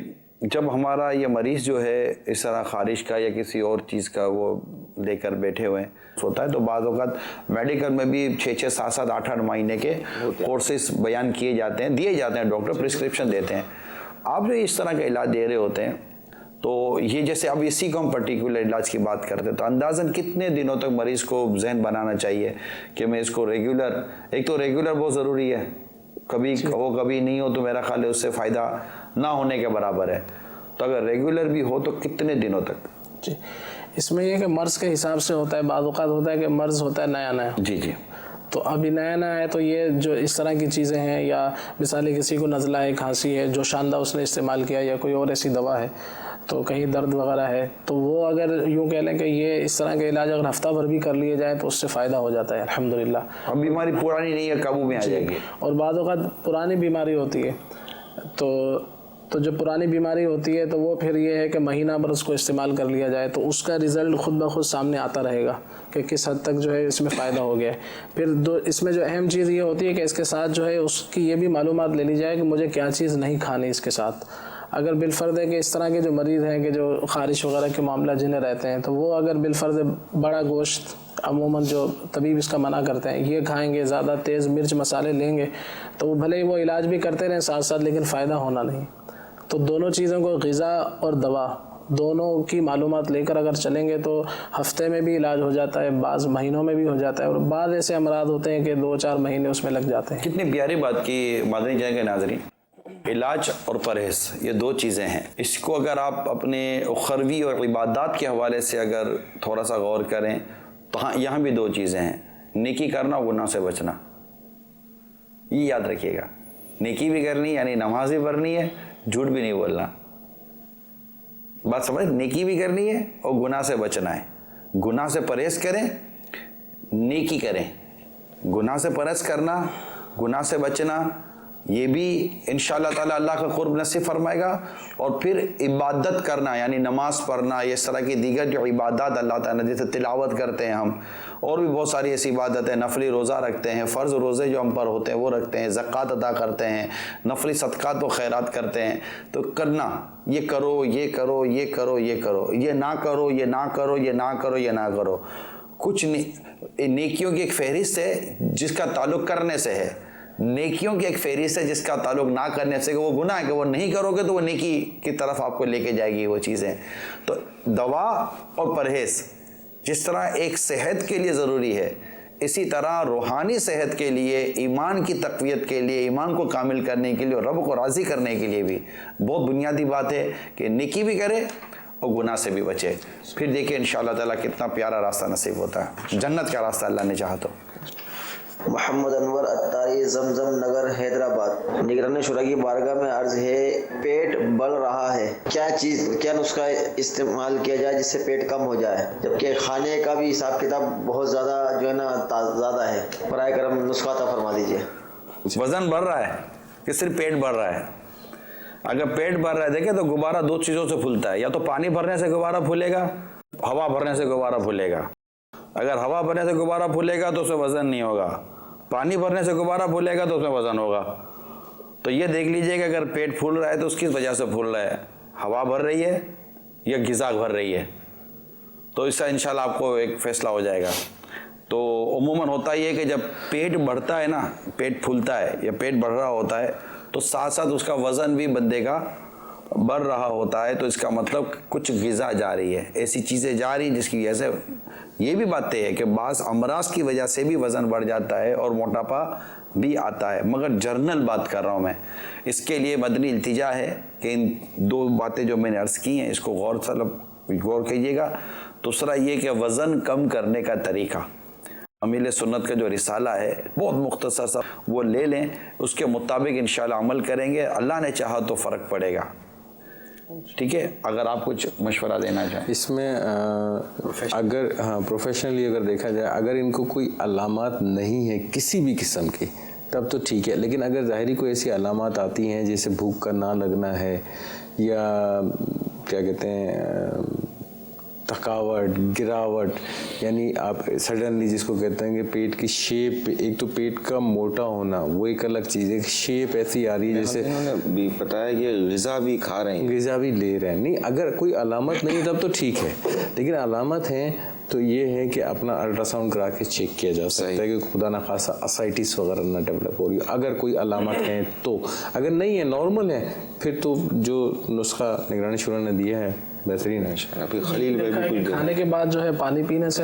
جب ہمارا یہ مریض جو ہے اس طرح خارش کا یا کسی اور چیز کا وہ لے کر بیٹھے ہوئے ہوتا ہے, تو بعض اوقات میڈیکل میں بھی 6 7 7 8 8 مہینے کے کورسز بیان کیے جاتے ہیں, دیے جاتے ہیں, ڈاکٹر پرسکرپشن دیتے ہیں. آپ جو اس طرح کا علاج دے رہے ہوتے ہیں, تو یہ جیسے اب اسی کو ہم پرٹیکولر علاج کی بات کرتے ہیں, تو اندازاً کتنے دنوں تک مریض کو ذہن بنانا چاہیے کہ میں اس کو ریگولر, ایک تو ریگولر بہت ضروری ہے, کبھی ہو کبھی نہیں ہو تو میرا خیال ہے اس سے فائدہ نہ ہونے کے برابر ہے. تو اگر ریگولر بھی ہو تو کتنے دنوں تک؟ جی, اس میں یہ کہ مرض کے حساب سے ہوتا ہے. بعض اوقات ہوتا ہے کہ مرض ہوتا ہے نیا, جی, تو ابھی نیا ہے, تو یہ جو اس طرح کی چیزیں ہیں, یا مثال کسی کو نزلہ ہے, کھانسی ہے, جو شاندہ اس نے استعمال کیا, یا کوئی اور ایسی دوا ہے, تو کہیں درد وغیرہ ہے, تو وہ اگر یوں کہہ لیں کہ یہ اس طرح کے علاج اگر ہفتہ بھر بھی کر لیے جائیں تو اس سے فائدہ ہو جاتا ہے الحمدللہ. اب بیماری پرانی نہیں ہے, قابو میں آ جائے گی. اور بعض اوقات پرانی بیماری ہوتی ہے, تو جب پرانی بیماری ہوتی ہے تو وہ پھر یہ ہے کہ مہینہ بھر اس کو استعمال کر لیا جائے, تو اس کا رزلٹ خود بخود سامنے آتا رہے گا کہ کس حد تک جو ہے اس میں فائدہ ہو گیا ہے. پھر اس میں جو اہم چیز یہ ہوتی ہے کہ اس کے ساتھ جو ہے اس کی یہ بھی معلومات لے لی جائے کہ مجھے کیا چیز نہیں کھانی اس کے ساتھ. اگر بالفرض ہے کہ اس طرح کے جو مریض ہیں کہ جو خارش وغیرہ کے معاملہ جنہیں رہتے ہیں, تو وہ اگر بالفرض بڑا گوشت عموماً جو طبیب اس کا منع کرتے ہیں یہ کھائیں گے, زیادہ تیز مرچ مسالے لیں گے, تو وہ بھلے ہی وہ علاج بھی کرتے رہیں ساتھ ساتھ, لیکن فائدہ ہونا نہیں. تو دونوں چیزوں کو غذا اور دوا دونوں کی معلومات لے کر اگر چلیں گے تو ہفتے میں بھی علاج ہو جاتا ہے, بعض مہینوں میں بھی ہو جاتا ہے, اور بعض ایسے امراض ہوتے ہیں کہ 2-4 مہینے اس میں لگ جاتے ہیں. کتنی پیاری بات کی مادنی جان کے ناظرین. علاج اور پرہیز یہ 2 چیزیں ہیں. اس کو اگر آپ اپنے اخروی اور عبادات کے حوالے سے اگر تھوڑا سا غور کریں تو ہاں یہاں بھی 2 چیزیں ہیں. نیکی کرنا, گناہ سے بچنا. یہ یاد رکھیے گا, نیکی بھی کرنی یعنی نماز بھی پڑھنی ہے, جھوٹ بھی نہیں بولنا. بات سمجھ, نیکی بھی کرنی ہے اور گناہ سے بچنا ہے. گناہ سے پرہیز کریں, نیکی کریں. گناہ سے پرہیز کرنا, گناہ سے بچنا, یہ بھی انشاءاللہ تعالی اللہ کا قرب نصیب فرمائے گا. اور پھر عبادت کرنا یعنی نماز پڑھنا, یہ اس طرح کی دیگر جو عبادات اللہ تعالیٰ جیسے تلاوت کرتے ہیں ہم, اور بھی بہت ساری ایسی عبادتیں, نفلی روزہ رکھتے ہیں, فرض روزے جو ہم پر ہوتے ہیں وہ رکھتے ہیں, زکوٰۃ ادا کرتے ہیں, نفلی صدقات و خیرات کرتے ہیں. تو کرنا, یہ کرو, یہ کرو, یہ کرو, یہ کرو, یہ نہ کرو, یہ نہ کرو, یہ نہ کرو, یہ نہ کرو. کچھ نیکیوں کی ایک فہرست ہے جس کا تعلق کرنے سے ہے, نیکیوں کی ایک فہرست ہے جس کا تعلق نہ کرنے سے, کہ وہ گناہ ہے کہ وہ نہیں کرو گے تو وہ نیکی کی طرف آپ کو لے کے جائے گی وہ چیزیں. تو دوا اور پرہیز جس طرح ایک صحت کے لیے ضروری ہے, اسی طرح روحانی صحت کے لیے, ایمان کی تقویت کے لیے, ایمان کو کامل کرنے کے لیے اور رب کو راضی کرنے کے لیے بھی بہت بنیادی بات ہے کہ نیکی بھی کرے اور گناہ سے بھی بچے. پھر دیکھیں انشاءاللہ تعالیٰ کتنا پیارا راستہ نصیب ہوتا ہے, جنت کا راستہ اللہ نے چاہا تو. محمد انور اتاری, زمزم نگر, حیدرآباد. نگران شورا کی بارگاہ میں عرض ہے, پیٹ بڑھ رہا ہے, کیا نسخہ استعمال کیا جائے جس سے پیٹ کم ہو جائے, جبکہ کھانے کا بھی حساب کتاب بہت زیادہ جو ہے نا زیادہ ہے. برائے کرم نسخہ عطا فرما دیجیے. وزن بڑھ رہا ہے کہ صرف پیٹ بڑھ رہا ہے؟ اگر پیٹ بھر رہا ہے, دیکھیں تو غبارہ 2 چیزوں سے پھولتا ہے, یا تو پانی بھرنے سے غبارہ پھولے گا, ہوا بھرنے سے غبارہ پھولے گا. اگر ہوا بھرنے سے غبارہ پھولے گا تو اس میں وزن نہیں ہوگا, پانی بھرنے سے غبارہ پھولے گا تو اس میں وزن ہوگا. تو یہ دیکھ لیجئے کہ اگر پیٹ پھول رہا ہے تو اس کی وجہ سے پھول رہا ہے, ہوا بھر رہی ہے یا غذا بھر رہی ہے, تو اس سے انشاءاللہ آپ کو ایک فیصلہ ہو جائے گا. تو عموماً ہوتا یہ ہے کہ جب پیٹ بڑھتا ہے نا, پیٹ پھولتا ہے یا پیٹ بڑھ رہا ہوتا ہے تو ساتھ ساتھ اس کا وزن بھی بندے کا بڑھ رہا ہوتا ہے. تو اس کا مطلب کچھ غذا جا رہی ہے, ایسی چیزیں جا رہی ہیں جس کی وجہ سے یہ بھی بات ہے کہ بعض امراض کی وجہ سے بھی وزن بڑھ جاتا ہے اور موٹاپا بھی آتا ہے. مگر جرنل بات کر رہا ہوں میں, اس کے لیے مدنی التجا ہے کہ ان 2 باتیں جو میں نے عرض کی ہیں اس کو غور کیجیے گا. دوسرا یہ کہ وزن کم کرنے کا طریقہ, امیل سنت کا جو رسالہ ہے بہت مختصر سا, وہ لے لیں, اس کے مطابق انشاءاللہ عمل کریں گے, اللہ نے چاہا تو فرق پڑے گا. ٹھیک ہے, اگر آپ کچھ مشورہ دینا چاہیں اس میں اگر پروفیشنلی اگر دیکھا جائے, اگر ان کو کوئی علامات نہیں ہے کسی بھی قسم کی تب تو ٹھیک ہے, لیکن اگر ظاہری کوئی ایسی علامات آتی ہیں جیسے بھوک کا نہ لگنا ہے, یا کیا کہتے ہیں تھکاوٹ, گراوٹ, یعنی آپ سڈنلی جس کو کہتے ہیں کہ پیٹ کی شیپ, ایک تو پیٹ کا موٹا ہونا وہ ایک الگ چیز ہے, شیپ ایسی آ رہی ہے جیسے بھی پتا ہے کہ غذا بھی کھا رہے ہیں, غذا بھی لے رہے ہیں. نہیں, اگر کوئی علامت نہیں تب تو ٹھیک ہے, لیکن علامت ہیں تو یہ ہے کہ اپنا الٹرا ساؤنڈ کرا کے چیک کیا جا سکتا ہے کہ خدا نخواستہ اسائٹس وغیرہ نہ ڈیولپ ہو رہی ہو. اگر کوئی علامت ہیں تو, اگر نہیں ہے نارمل ہے پھر تو جو نسخہ نگرانی شورا نے دیا ہے بہترین ہے. خلیل بھائی بھی کھانے کے بعد جو ہے پانی پینے سے,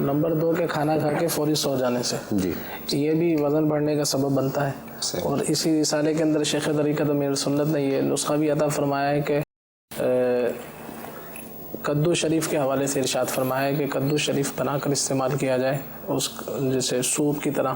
نمبر 2 کہ کھانا کھا کے فوری سو جانے سے, جی یہ بھی وزن بڑھنے کا سبب بنتا ہے. اور اسی رسالے کے اندر شیخ طریقت امیر سنت نے یہ نسخہ بھی عطا فرمایا ہے کہ کدو شریف کے حوالے سے ارشاد فرمایا ہے کہ کدو شریف بنا کر استعمال کیا جائے, اس جیسے سوپ کی طرح.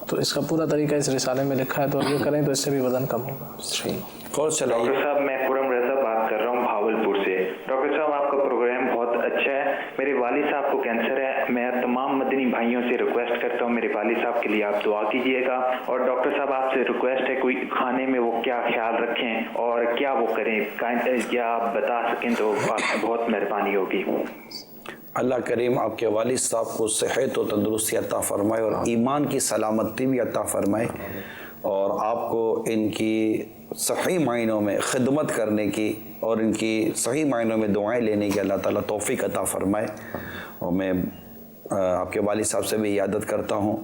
تو اس کا پورا طریقہ اس رسالے میں لکھا ہے, تو یہ کریں تو اس سے بھی وزن کم ہوگا. ڈاکٹر صاحب, میں پورم رضا بات کر رہا ہوں بھاولپور سے. ڈاکٹر صاحب, آپ کا پروگرام بہت اچھا ہے. میرے والد صاحب کو کینسر ہے. میں تمام مدنی بھائیوں سے ریکویسٹ کرتا ہوں میرے والد صاحب کے لیے آپ دعا کیجیے گا. اور ڈاکٹر صاحب, آپ سے ریکویسٹ ہے کوئی کھانے میں وہ کیا خیال رکھیں اور کیا وہ کریں, کیا آپ بتا سکیں تو بہت مہربانی ہوگی. اللہ کریم آپ کے والد صاحب کو صحت و تندرستی عطا فرمائے اور ایمان کی سلامتی بھی عطا فرمائے, اور آپ کو ان کی صحیح معنوں میں خدمت کرنے کی اور ان کی صحیح معنوں میں دعائیں لینے کی اللہ تعالیٰ توفیق عطا فرمائے. اور میں آپ کے والد صاحب سے بھی عیادت کرتا ہوں,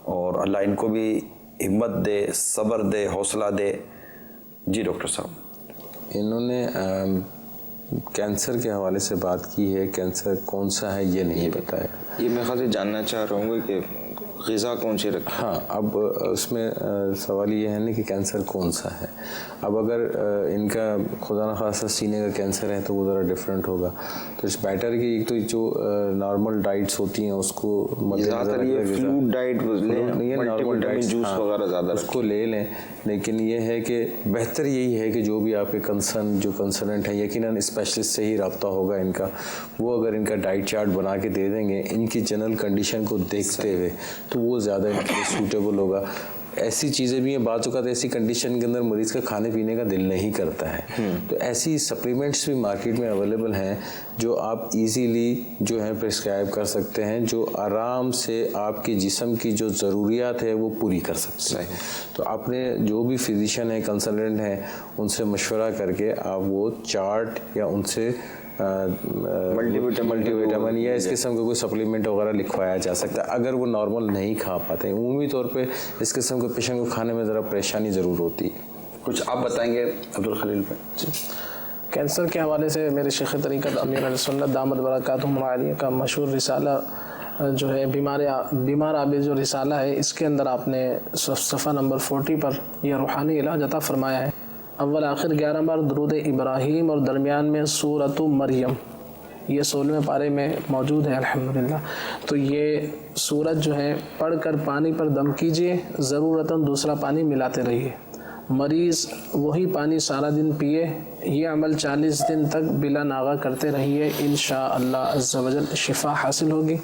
اور اللہ ان کو بھی ہمت دے, صبر دے, حوصلہ دے. جی ڈاکٹر صاحب. انہوں نے کینسر کے حوالے سے بات کی ہے، کینسر کون سا ہے یہ نہیں بتایا. یہ میں خاص چاننا چاہ رہا ہوں کہ غذا کون سی رکھیں. ہاں، اب اس میں سوال یہ ہے نا کہ کینسر کون سا ہے. اب اگر ان کا خدا نخواستہ سینے کا کینسر ہے تو وہ ذرا ڈفرینٹ ہوگا. تو اس بیٹر کی ایک تو جو نارمل ڈائٹس ہوتی ہیں اس کو فروٹ ڈائٹ نارمل ڈائٹس جوس وغیرہ زیادہ اس کو لے لیں. لیکن یہ ہے کہ بہتر یہی ہے کہ جو بھی آپ کے کنسرنٹ ہیں یقیناً اسپیشلسٹ سے ہی رابطہ ہوگا ان کا. وہ اگر ان کا ڈائٹ چارٹ بنا کے دے دیں گے ان کی جنرل کنڈیشن کو دیکھتے ہوئے تو وہ زیادہ ان کے لیے سوٹیبل ہوگا. ایسی چیزیں بھی ہیں بعض اوقات ایسی کنڈیشن کے اندر مریض کا کھانے پینے کا دل نہیں کرتا ہے، تو ایسی سپلیمنٹس بھی مارکیٹ میں اویلیبل ہیں جو آپ ایزیلی جو ہیں پرسکرائب کر سکتے ہیں، جو آرام سے آپ کی جسم کی جو ضروریات ہے وہ پوری کر سکتے ہیں. تو آپ نے جو بھی فزیشین ہیں کنسلٹنٹ ہیں ان سے مشورہ کر کے آپ وہ چارٹ یا ان سے ملٹی وٹامن یا اس قسم کا کوئی سپلیمنٹ وغیرہ لکھوایا جا سکتا ہے اگر وہ نارمل نہیں کھا پاتے. عمومی طور پہ اس قسم کے پیشنٹ کو کھانے میں ذرا پریشانی ضرور ہوتی ہے. کچھ آپ بتائیں گے عبدالخلیل پہ؟ کینسر کے حوالے سے میرے شیخ طریقت امیر علیہ سنت دامت برکاتہم عالیہ کا مشہور رسالہ جو ہے بیمار عابد جو رسالہ ہے، اس کے اندر آپ نے صفحہ نمبر 40 پر یہ روحانی علاج عطا فرمایا ہے. اول آخر 11 بار درود ابراہیم اور درمیان میں سورۃ مریم، یہ 16ویں پارے میں موجود ہے الحمدللہ. تو یہ سورت جو ہے پڑھ کر پانی پر دم کیجئے، ضرورتاً دوسرا پانی ملاتے رہیے. مریض وہی پانی سارا دن پیے. یہ عمل 40 دن تک بلا ناغہ کرتے رہیے، انشاءاللہ عز و جل شفا حاصل ہوگی.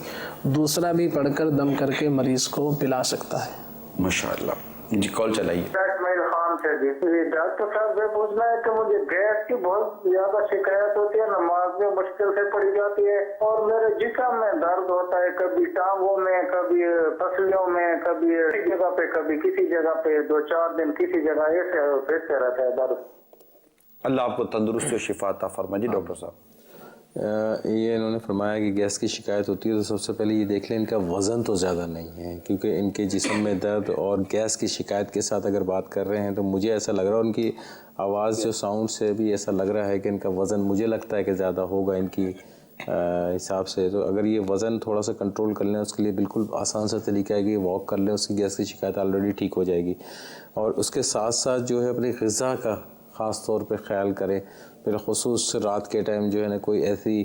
دوسرا بھی پڑھ کر دم کر کے مریض کو پلا سکتا ہے. ماشاءاللہ. جی کال چلائیے. ڈاکٹر صاحب یہ پوچھنا ہے کہ مجھے گیس کی بہت زیادہ شکایت ہوتی ہے، نماز میں مشکل سے پڑی جاتی ہے اور میرے جسم میں درد ہوتا ہے، کبھی ٹانگوں میں، کبھی پسلیوں میں، کبھی کسی جگہ پہ، کبھی کسی جگہ پہ، 2-4 دن کسی جگہ ایسے پھرتے رہتا ہے درد. اللہ آپ کو تندرستی و شفا عطا فرمائے. جی ڈاکٹر صاحب. یہ انہوں نے فرمایا کہ گیس کی شکایت ہوتی ہے تو سب سے پہلے یہ دیکھ لیں ان کا وزن تو زیادہ نہیں ہے، کیونکہ ان کے جسم میں درد اور گیس کی شکایت کے ساتھ اگر بات کر رہے ہیں تو مجھے ایسا لگ رہا ہے ان کی آواز جو ساؤنڈ سے بھی ایسا لگ رہا ہے کہ ان کا وزن مجھے لگتا ہے کہ زیادہ ہوگا ان کی حساب سے. تو اگر یہ وزن تھوڑا سا کنٹرول کر لیں اس کے لیے بالکل آسان سا طریقہ ہے کہ واک کر لیں، اس کی گیس کی شکایت آلریڈی ٹھیک ہو جائے گی. اور اس کے ساتھ ساتھ جو ہے اپنی غذا کا خاص طور پہ خیال کریں، بالخصوص رات کے ٹائم جو ہے نا کوئی ایسی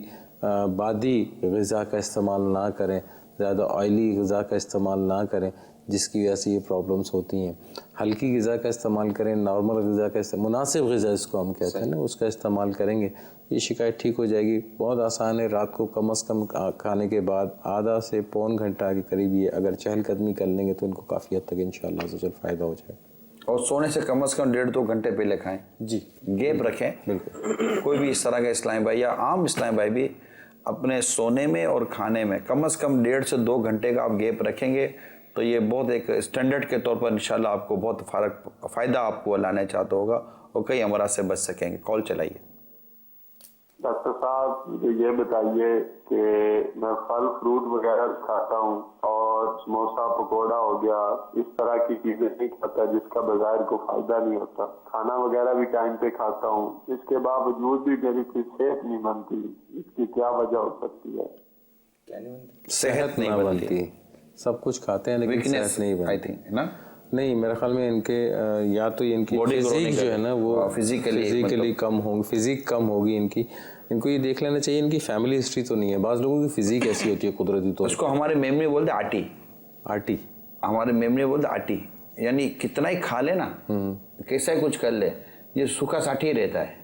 بادی غذا کا استعمال نہ کریں، زیادہ آئلی غذا کا استعمال نہ کریں جس کی وجہ سے یہ پرابلمس ہوتی ہیں. ہلکی غذا کا استعمال کریں، نارمل غذا کا مناسب غذا اس کو ہم کہتے ہیں نا، اس کا استعمال کریں گے یہ شکایت ٹھیک ہو جائے گی. بہت آسان ہے، رات کو کم از کم کھانے کے بعد آدھا سے پون گھنٹہ کے قریب یہ اگر چہل قدمی کر لیں گے تو ان کو کافی حد تک انشاءاللہ عز و جل فائدہ ہو جائے. اور سونے سے کم از کم 1.5-2 گھنٹے پہلے کھائیں. جی گیپ رکھیں. بالکل کوئی بھی اس طرح کا اسلام بھائی یا عام اسلام بھائی بھی اپنے سونے میں اور کھانے میں کم از کم 1.5 سے 2 گھنٹے کا آپ گیپ رکھیں گے تو یہ بہت ایک اسٹینڈرڈ کے طور پر انشاءاللہ آپ کو بہت فائدہ آپ کو لانا چاہتا ہوگا اور کئی امراض سے بچ سکیں گے. کال چلائیے. ڈاکٹر صاحب مجھے یہ بتائیے کہ میں پھل فروٹ وغیرہ کھاتا ہوں اور سموسا پکوڑا ہو گیا اس طرح کی چیزیں نہیں کھاتا جس کا بظاہر کو فائدہ نہیں ہوتا. کھانا وغیرہ بھی ٹائم پہ کھاتا ہوں، اس کے باوجود بھی میری کوئی صحت نہیں بنتی. اس کی کیا وجہ ہو سکتی ہے؟ صحت نہیں بنتی. سب کچھ کھاتے ہیں لیکن صحت نہیں بنتی نا. نہیں میرے خیال میں ان کے یا تو ان کی فزیک جو ہے نا وہ فزیکلی کم ہوگی، فزیک کم ہوگی ان کی. ان کو یہ دیکھ لینا چاہیے ان کی فیملی ہسٹری تو نہیں ہے. بعض لوگوں کی فزیک ایسی ہوتی ہے قدرتی طور. اس کو ہمارے میموری بولتے آٹی. آٹی ہمارے میموری بولتے آٹی، یعنی کتنا ہی کھا لے نا، کیسا ہی کچھ کر لے، یہ سوکھا ساٹھی رہتا ہے.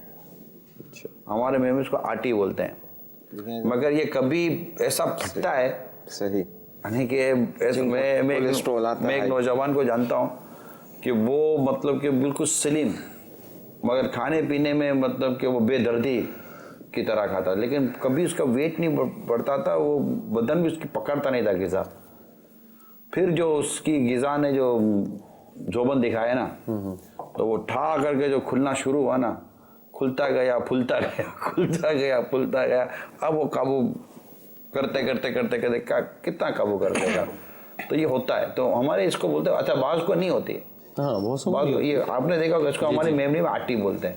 ہمارے میموری اس کو آٹی بولتے ہیں. مگر یہ کبھی ایسا پھٹتا ہے صحیح یعنی کہ میں ایک نوجوان کو جانتا ہوں کہ وہ مطلب کہ بالکل سلیم مگر کھانے پینے میں مطلب کہ وہ بے دردی کی طرح کھاتا، لیکن کبھی اس کا ویٹ نہیں بڑھتا تھا، وہ بدن بھی اس کی پکڑتا نہیں تھا غذا. پھر جو اس کی غذا نے جو جوبن دکھایا نا تو وہ ٹھا کر کے جو کھلنا شروع ہوا نا، کھلتا گیا پھولتا گیا، کھلتا گیا پھولتا گیا. اب وہ قابو کرتے کرتے کرتے کرتے کتنا قابو کر دے گا. تو یہ ہوتا ہے. تو ہمارے اس کو بولتے ہیں، اچھا بعض کو نہیں ہوتی. ہاں یہ آپ نے دیکھا ہوگا اس کو ہماری میموری میں آٹی بولتے ہیں.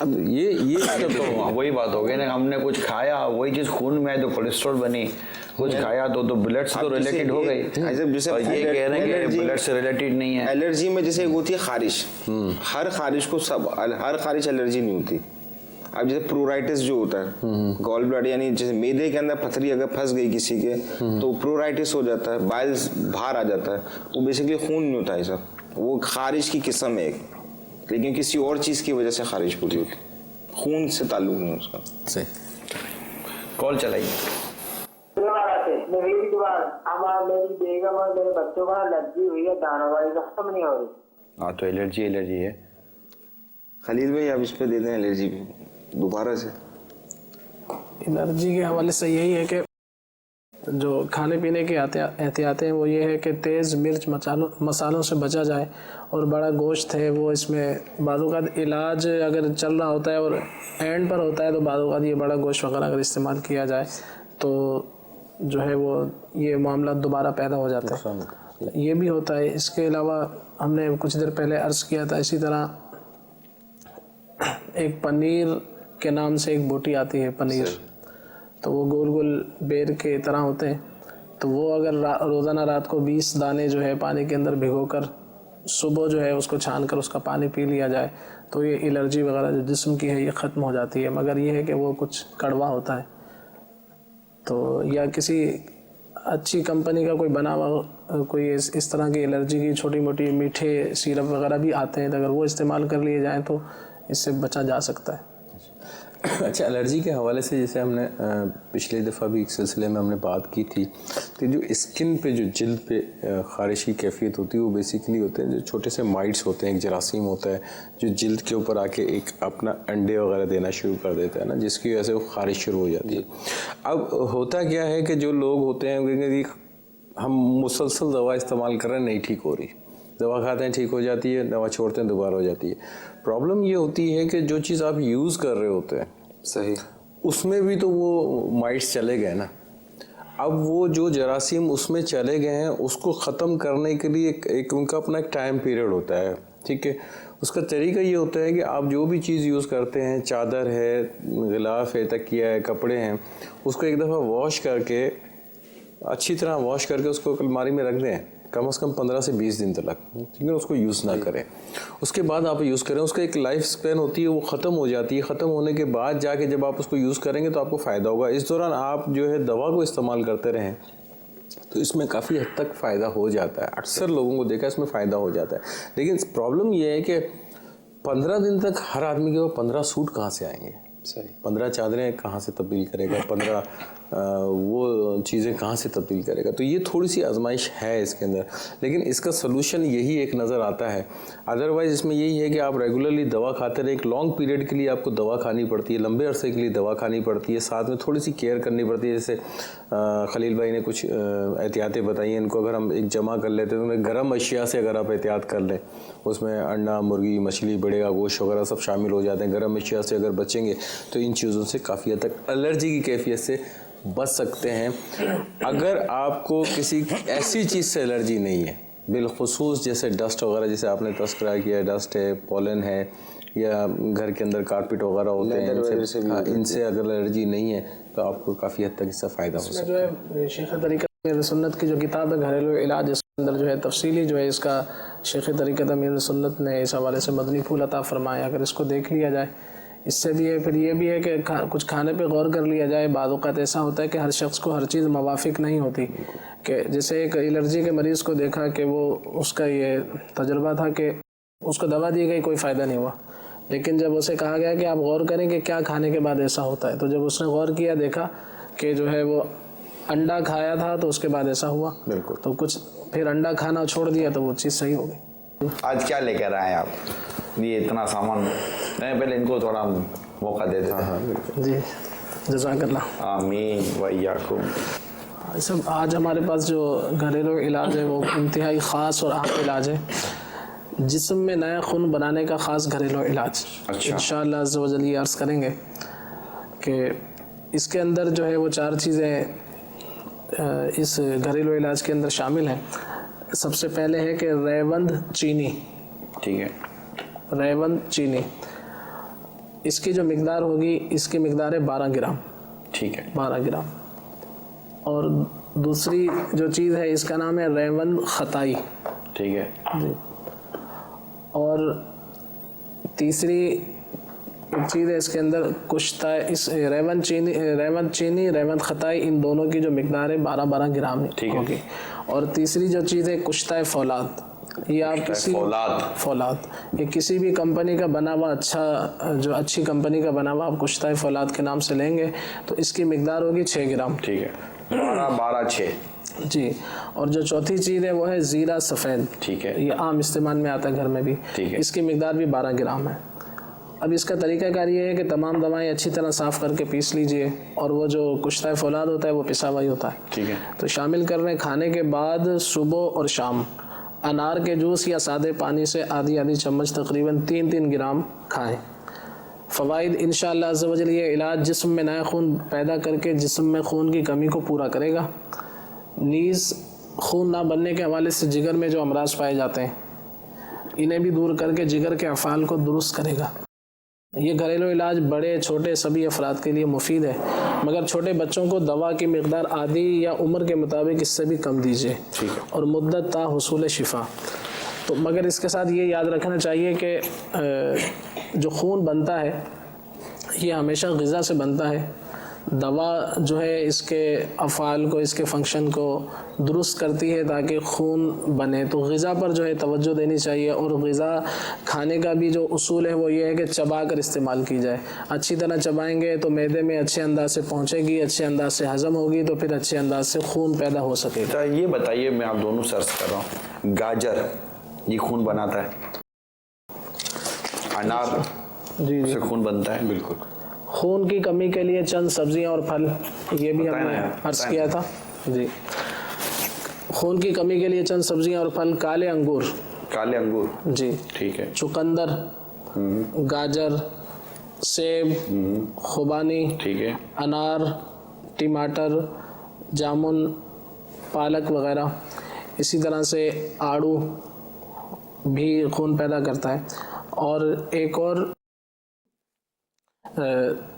اب یہ تو وہی بات ہو گئی نا, ہم نے کچھ کھایا وہی چیز خون میں آئی تو کولیسٹرول بنی, کچھ کھایا تو بلڈ سے تو ریلیٹڈ ہو گئی. اور یہ کہہ رہے ہیں کہ بلڈ سے ریلیٹڈ نہیں ہے. الرجی میں جیسے ہوتی ہے خارش, ہر خارش کو ہر خارش الرجی نہیں ہوتی. اب جیسے پرورائٹس جو ہوتا ہے گال بلیڈر, یعنی جیسے میدے کے اندر پتھری اگر پھنس گئی کسی کے تو پرورائٹس ہو جاتا ہے, بائلز باہر آ جاتا ہے, وہ بیسیکلی خون نہیں ہوتا ہے سر, وہ خارش کی قسم ہے ایک, لیکن کسی اور چیز کی وجہ سے خارش پوری ہوتی, خون سے تعلق نہیں اس کا. صحیح, کال چلائیے. میری بیگم اور میرے بچوں کو الرجی ہوئی ہے دانوں والی, ختم نہیں ہو رہی. ہاں تو الرجی ہے. خلیل بھائی آپ اس پہ دے دیں الرجی بھی دوبارہ سے. الرجی کے حوالے سے یہی ہے کہ جو کھانے پینے کی احتیاطیں وہ یہ ہے کہ تیز مرچ مسالوں سے بچا جائے, اور بڑا گوشت ہے وہ اس میں بعض اوقات علاج اگر چل رہا ہوتا ہے اور اینڈ پر ہوتا ہے تو بعض اوقات یہ بڑا گوشت وغیرہ اگر استعمال کیا جائے تو جو ہے وہ یہ معاملہ دوبارہ پیدا ہو جاتا ہے, یہ بھی ہوتا ہے. اس کے علاوہ ہم نے کچھ دیر پہلے عرض کیا تھا, اسی طرح ایک پنیر کے نام سے ایک بوٹی آتی ہے پنیر, تو وہ گول گول بیر کے طرح ہوتے ہیں, تو وہ اگر روزانہ رات کو 20 دانے جو ہے پانی کے اندر بھگو کر صبح جو ہے اس کو چھان کر اس کا پانی پی لیا جائے تو یہ الرجی وغیرہ جو جسم کی ہے یہ ختم ہو جاتی ہے. مگر یہ ہے کہ وہ کچھ کڑوا ہوتا ہے, تو یا کسی اچھی کمپنی کا کوئی بنا ہوا کوئی اس طرح کی الرجی کی چھوٹی موٹی میٹھے سیرپ وغیرہ بھی آتے ہیں, تو اگر وہ استعمال کر لیے جائیں تو اس سے بچا جا سکتا ہے. اچھا, الرجی کے حوالے سے جیسے ہم نے پچھلے دفعہ بھی ایک سلسلے میں ہم نے بات کی تھی کہ جو اسکن پہ جو جلد پہ خارش کی کیفیت ہوتی ہے وہ بیسیکلی ہوتے ہیں جو چھوٹے سے مائٹس ہوتے ہیں, ایک جراثیم ہوتا ہے جو جلد کے اوپر آ کے ایک اپنا انڈے وغیرہ دینا شروع کر دیتا ہے نا, جس کی وجہ سے وہ خارش شروع ہو جاتی ہے. اب ہوتا کیا ہے کہ جو لوگ ہوتے ہیں ہم مسلسل دوا استعمال کر رہے ہیں, نہیں ٹھیک ہو رہی, دوا کھاتے ہیں ٹھیک ہو جاتی ہے, دوا چھوڑتے ہیں دوبارہ ہو جاتی ہے. پرابلم یہ ہوتی ہے کہ جو چیز آپ یوز کر رہے ہوتے ہیں صحیح, اس میں بھی تو وہ مائٹس چلے گئے نا. اب وہ جو جراثیم اس میں چلے گئے ہیں اس کو ختم کرنے کے لیے ایک ان کا اپنا ایک ٹائم پیریڈ ہوتا ہے, ٹھیک ہے. اس کا طریقہ یہ ہوتا ہے کہ آپ جو بھی چیز یوز کرتے ہیں, چادر ہے, غلاف ہے, تکیہ ہے, کپڑے ہیں, اس کو ایک دفعہ واش کر کے اچھی طرح واش کر کے اس کو الماری میں رکھ دیں کم از کم 15 سے 20 دن تک, ٹھیک ہے. اس کو یوز نہ کریں, اس کے بعد آپ یوز کریں. اس کا ایک لائف سپین ہوتی ہے, وہ ختم ہو جاتی ہے. ختم ہونے کے بعد جا کے جب آپ اس کو یوز کریں گے تو آپ کو فائدہ ہوگا. اس دوران آپ جو ہے دوا کو استعمال کرتے رہیں تو اس میں کافی حد تک فائدہ ہو جاتا ہے. اکثر لوگوں کو دیکھا اس میں فائدہ ہو جاتا ہے. لیکن پرابلم یہ ہے کہ 15 دن تک ہر آدمی کے وہ 15 سوٹ کہاں سے آئیں گے, 15 چادریں کہاں سے تبدیل کرے گا, 15 وہ چیزیں کہاں سے تبدیل کرے گا. تو یہ تھوڑی سی آزمائش ہے اس کے اندر, لیکن اس کا سلوشن یہی ایک نظر آتا ہے. ادروائز اس میں یہی ہے کہ آپ ریگولرلی دوا کھاتے رہیں. ایک لانگ پیریڈ کے لیے آپ کو دوا کھانی پڑتی ہے, لمبے عرصے کے لیے دوا کھانی پڑتی ہے, ساتھ میں تھوڑی سی کیئر کرنی پڑتی ہے. جیسے خلیل بھائی نے کچھ احتیاطیں بتائی ہیں, ان کو اگر ہم ایک جمع کر لیتے ہیں تو گرم اشیاء سے اگر آپ احتیاط کر لیں, اس میں انڈا, مرغی, مچھلی, بڑے کا گوشت وغیرہ سب شامل ہو جاتے ہیں. گرم اشیاء سے اگر بچیں گے تو ان چیزوں سے کافی حد تک الرجی کی کیفیت سے بچ سکتے ہیں. اگر آپ کو کسی ایسی چیز سے الرجی نہیں ہے, بالخصوص جیسے ڈسٹ وغیرہ جیسے آپ نے تذکرہ کیا, ڈسٹ ہے, پولن ہے, یا گھر کے اندر کارپیٹ وغیرہ ہوتے ہیں, ان سے اگر الرجی نہیں ہے تو آپ کو کافی حد تک اس سے فائدہ ہو سکتا ہے. جو ہے شیخ طریقت امیر سنت کی جو کتاب ہے گھریلو علاج, اس کے اندر جو ہے تفصیلی جو ہے اس کا شیخ طریقت امیر سنت نے اس حوالے سے مدنی پھول عطا فرمایا. اگر اس کو دیکھ لیا جائے, اس سے بھی ہے. پھر یہ بھی ہے کہ کچھ کھانے پہ غور کر لیا جائے. بعض اوقات ایسا ہوتا ہے کہ ہر شخص کو ہر چیز موافق نہیں ہوتی, کہ جیسے ایک الرجی کے مریض کو دیکھا کہ وہ اس کا یہ تجربہ تھا کہ اس کو دوا دی گئی, کوئی فائدہ نہیں ہوا, لیکن جب اسے کہا گیا کہ آپ غور کریں کہ کیا کھانے کے بعد ایسا ہوتا ہے, تو جب اس نے غور کیا دیکھا کہ جو ہے وہ انڈا کھایا تھا تو اس کے بعد ایسا ہوا. بالکل. تو کچھ پھر انڈا کھانا چھوڑ دیا تو وہ چیز صحیح ہو گئی. آج کیا لے کر آئے آپ, یہ اتنا سامان, نہیں پہلے ان کو تھوڑا موقع دے دیتے ہیں. جی جزاک اللہ. آمین و ایاکم. سب آج ہمارے پاس جو گھریلو علاج ہے وہ انتہائی خاص اور عام علاج ہے. جسم میں نیا خون بنانے کا خاص گھریلو علاج. انشاءاللہ عز و جل یہ عرض کریں گے کہ اس کے اندر جو ہے وہ 4 چیزیں اس گھریلو علاج کے اندر شامل ہیں. سب سے پہلے ہے کہ ریوند چینی. ٹھیک ہے. ریوند چینی اس کی جو مقدار ہوگی اس کی مقدار ہے 12 گرام. ٹھیک ہے. 12 گرام. اور دوسری جو چیز ہے اس کا نام ہے ریون خطائی. ٹھیک ہے جی. اور تیسری ایک چیز ہے اس کے اندر کشتہ، اس ریون چینی ریون خطائی، ان دونوں کی جو مقدار ہے 12 گرام ہوگی. اور تیسری جو چیز ہے کشتہ فولاد. یہ آپ کسی فولاد یہ کسی بھی کمپنی کا بنا ہوا اچھی کمپنی کا بنا ہوا آپ کشتہ فولاد کے نام سے لیں گے تو اس کی مقدار ہوگی 6 گرام. ٹھیک ہے. 12 جی. اور جو چوتھی چیز ہے وہ ہے زیرہ سفید. ٹھیک ہے. یہ عام استعمال میں آتا ہے گھر میں بھی. اس کی مقدار بھی 12 گرام ہے. اب اس کا طریقہ کار یہ ہے کہ تمام دوائیں اچھی طرح صاف کر کے پیس لیجئے، اور وہ جو کشتہ فولاد ہوتا ہے وہ پسا ہوا ہی ہوتا ہے. ٹھیک ہے. تو شامل کر رہے ہیں. کھانے کے بعد صبح اور شام انار کے جوس یا سادے پانی سے آدھی چمچ تقریباً 3 گرام کھائیں. فوائد انشاءاللہ عز و جل، یہ علاج جسم میں نیا خون پیدا کر کے جسم میں خون کی کمی کو پورا کرے گا. نیز خون نہ بننے کے حوالے سے جگر میں جو امراض پائے جاتے ہیں انہیں بھی دور کر کے جگر کے افعال کو درست کرے گا. یہ گھریلو علاج بڑے چھوٹے سبھی افراد کے لیے مفید ہے، مگر چھوٹے بچوں کو دوا کی مقدار عادی یا عمر کے مطابق اس سے بھی کم دیجیے اور مدت تا حصول شفا. تو مگر اس کے ساتھ یہ یاد رکھنا چاہیے کہ جو خون بنتا ہے یہ ہمیشہ غذا سے بنتا ہے. دوا جو ہے اس کے افعال کو، اس کے فنکشن کو درست کرتی ہے تاکہ خون بنے. تو غذا پر جو ہے توجہ دینی چاہیے، اور غذا کھانے کا بھی جو اصول ہے وہ یہ ہے کہ چبا کر استعمال کی جائے. اچھی طرح چبائیں گے تو معدے میں اچھے انداز سے پہنچے گی، اچھے انداز سے ہضم ہوگی، تو پھر اچھے انداز سے خون پیدا ہو سکے گا. یہ بتائیے، میں آپ دونوں سرچ کر رہا ہوں، گاجر یہ خون بناتا ہے، انار سے خون بنتا ہے. بالکل. خون کی کمی کے لیے چند سبزیاں اور پھل، یہ بھی ہم نے عرض کیا تھا. جی. خون کی کمی کے لیے چند سبزیاں اور پھل: کالے انگور. جی. ٹھیک ہے. چقندر، گاجر، سیب، خوبانی، ٹھیک ہے، انار، ٹماٹر، جامن، پالک وغیرہ. اسی طرح سے آڑو بھی خون پیدا کرتا ہے. اور ایک اور